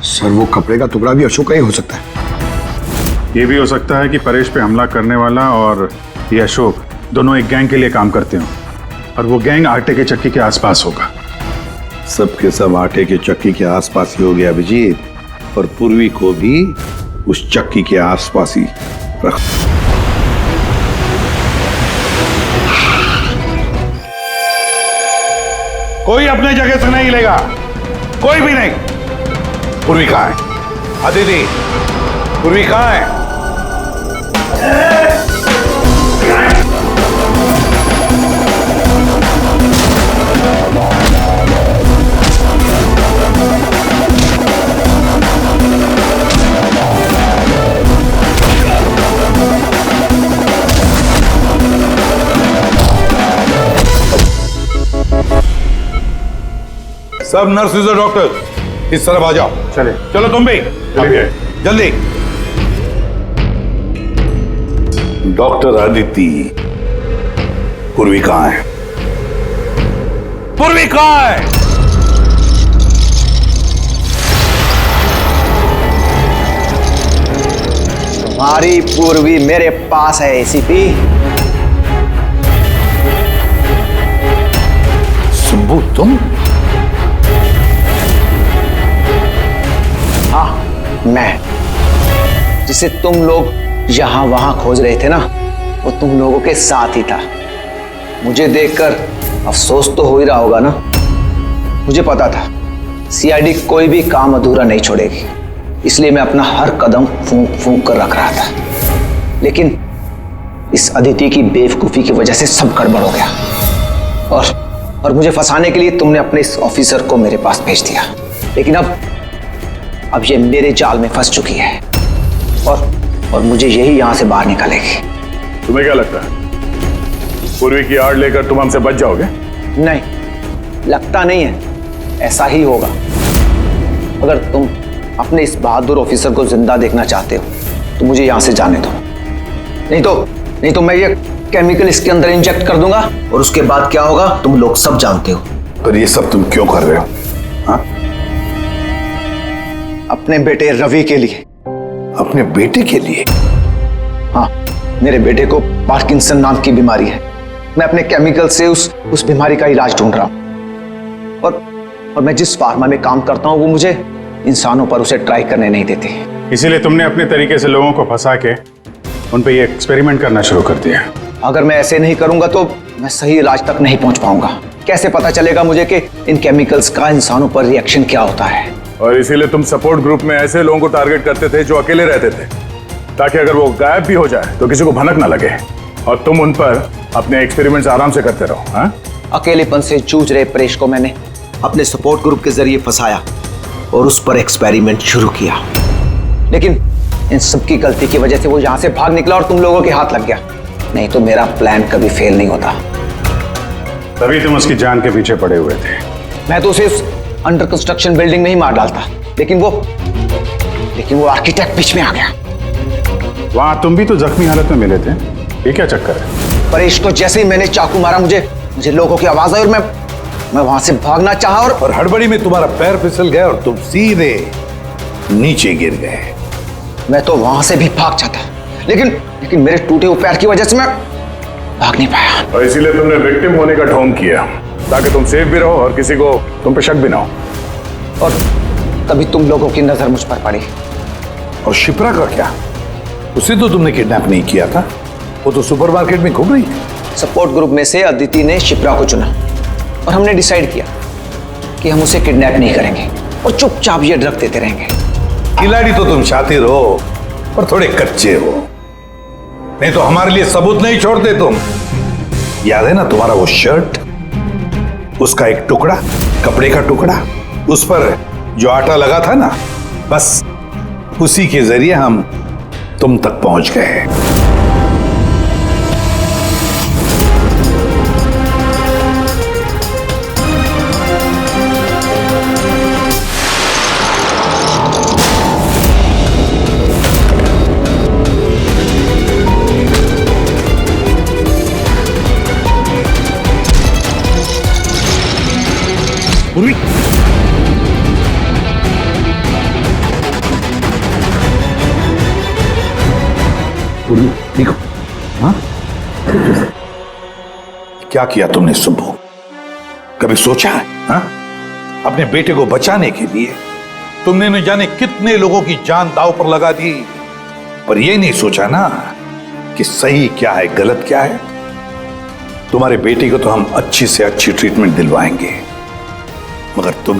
सर, वो कपड़े का टुकड़ा भी अशोक का ही हो सकता है। ये भी हो सकता है कि परेश पे हमला करने वाला और ये अशोक दोनों एक गैंग के लिए काम करते हो और वो गैंग आटे के चक्की के आसपास होगा। सबके सब आटे के चक्की के आसपास ही हो गया अभिजीत, और पूर्वी को भी उस चक्की के आसपास ही रख। कोई अपने जगह से नहीं हिलेगा, कोई भी नहीं। पूर्वी कहाँ है? अदिति, पूर्वी कहाँ है? सब नर्सेज और डॉक्टर इस तरफ आ जाओ। चले, चलो तुम भी जल्दी। डॉक्टर अदिति, पूर्वी कहाँ है? पूर्वी कहाँ है? तुम्हारी पूर्वी मेरे पास है एसीपी। सुब्बू, तुम? हाँ, मैं, जिसे तुम लोग यहां वहां खोज रहे थे ना, वो तुम लोगों के साथ ही था। मुझे देखकर अफसोस तो हो ही रहा होगा ना। मुझे पता था सीआईडी कोई भी काम अधूरा नहीं छोड़ेगी, इसलिए मैं अपना हर कदम फूंक फूंक कर रख रहा था। लेकिन इस अदिति की बेवकूफी की वजह से सब गड़बड़ हो गया और मुझे फंसाने के लिए तुमने अपने इस ऑफिसर को मेरे पास भेज दिया। लेकिन अब ये मेरे जाल में फंस चुकी है और मुझे यही यहां से बाहर निकालेगी। तुम्हें क्या लगता है पूर्वी की आड़ लेकर तुम हमसे बच जाओगे? नहीं, लगता नहीं है, ऐसा ही होगा। अगर तुम अपने इस बहादुर ऑफिसर को जिंदा देखना चाहते हो तो मुझे यहां से जाने दो, नहीं तो मैं ये केमिकल इसके अंदर इंजेक्ट कर दूंगा और उसके बाद क्या होगा तुम लोग सब जानते हो। पर ये सब तुम क्यों कर रहे हो? हाँ? अपने बेटे रवि के लिए। अपने बेटे के लिए? हाँ, मेरे बेटे को पार्किंसन नाम की बीमारी है। मैं अपने केमिकल से उस बीमारी का इलाज ढूंढ रहा हूं और मैं जिस फार्मा में काम करता हूं वो मुझे इंसानों पर उसे ट्राई करने नहीं देती। इसीलिए तुमने अपने तरीके से लोगों को फंसा के उन पे ये एक्सपेरिमेंट करना शुरू कर दिया। अगर मैं ऐसे नहीं करूंगा तो मैं सही इलाज तक नहीं पहुंच पाऊंगा। कैसे पता चलेगा मुझे कि इन केमिकल्स का इंसानों पर रिएक्शन क्या होता है? और इसीलिए तुम सपोर्ट ग्रुप में ऐसे लोगों को टारगेट करते थे जो अकेले रहते थे, ताकि अगर वो गायब भी हो जाए तो किसी को भनक ना लगे और तुम उन पर अपने एक्सपेरिमेंट्स आराम से करते रहो। हाँ? अकेलेपन से जूझ रहे परेश को मैंने अपने सपोर्ट ग्रुप के जरिए फंसाया और उस पर एक्सपेरिमेंट शुरू किया। लेकिन इन सबकी गलती की वजह से वो यहां से भाग निकला और तुम लोगों के हाथ लग गया। नहीं तो मेरा प्लान कभी फेल नहीं होता। तभी तुम उसकी जान के पीछे पड़े हुए थे। मैं तो उसे उस अंडर कंस्ट्रक्शन बिल्डिंग में ही मार डालता, लेकिन वो लेकिन वो आर्किटेक्ट बीच में आ गया। वहां तुम भी तो जख्मी हालत में मिले थे, ये क्या चक्कर है? परेश को जैसे ही मैंने चाकू मारा मुझे लोगों की आवाज आई और मैं वहां से भागना चाहा और हड़बड़ी में तुम्हारा पैर फिसल गया और तुम सीधे नीचे गिर गए। मैं तो वहां से भी भाग जाता, लेकिन मेरे टूटे हुए पैर की वजह से मैं भाग नहीं पाया। और इसीलिए तुमने विक्टिम होने का ढोंग किया ताकि तुम सेफ भी रहो और किसी को तुम पे शक भी ना हो। और तभी तुम लोगों की नजर मुझ पर पड़ी। और शिप्रा का क्या? उसे तो तुमने किडनैप नहीं किया था, वो तो सुपरमार्केट में घूम रही थी। सपोर्ट ग्रुप में से अदिति ने शिप्रा को चुना और हमने डिसाइड किया कि हम उसे किडनैप नहीं करेंगे और चुपचाप ये ड्रग देते रहेंगे। खिलाड़ी तो तुम शातिर हो पर थोड़े कच्चे हो, नहीं तो हमारे लिए सबूत नहीं छोड़ते तुम। याद है ना तुम्हारा वो शर्ट, उसका एक टुकड़ा, कपड़े का टुकड़ा, उस पर जो आटा लगा था ना, बस उसी के जरिए हम तुम तक पहुंच गए। पूर्वी, पूर्वी देखो, हाँ क्या किया तुमने सुब्बू? कभी सोचा है? हाँ? अपने बेटे को बचाने के लिए तुमने न जाने कितने लोगों की जान दांव पर लगा दी, पर यह नहीं सोचा ना कि सही क्या है गलत क्या है। तुम्हारे बेटे को तो हम अच्छी से अच्छी ट्रीटमेंट दिलवाएंगे, मगर तुम्हें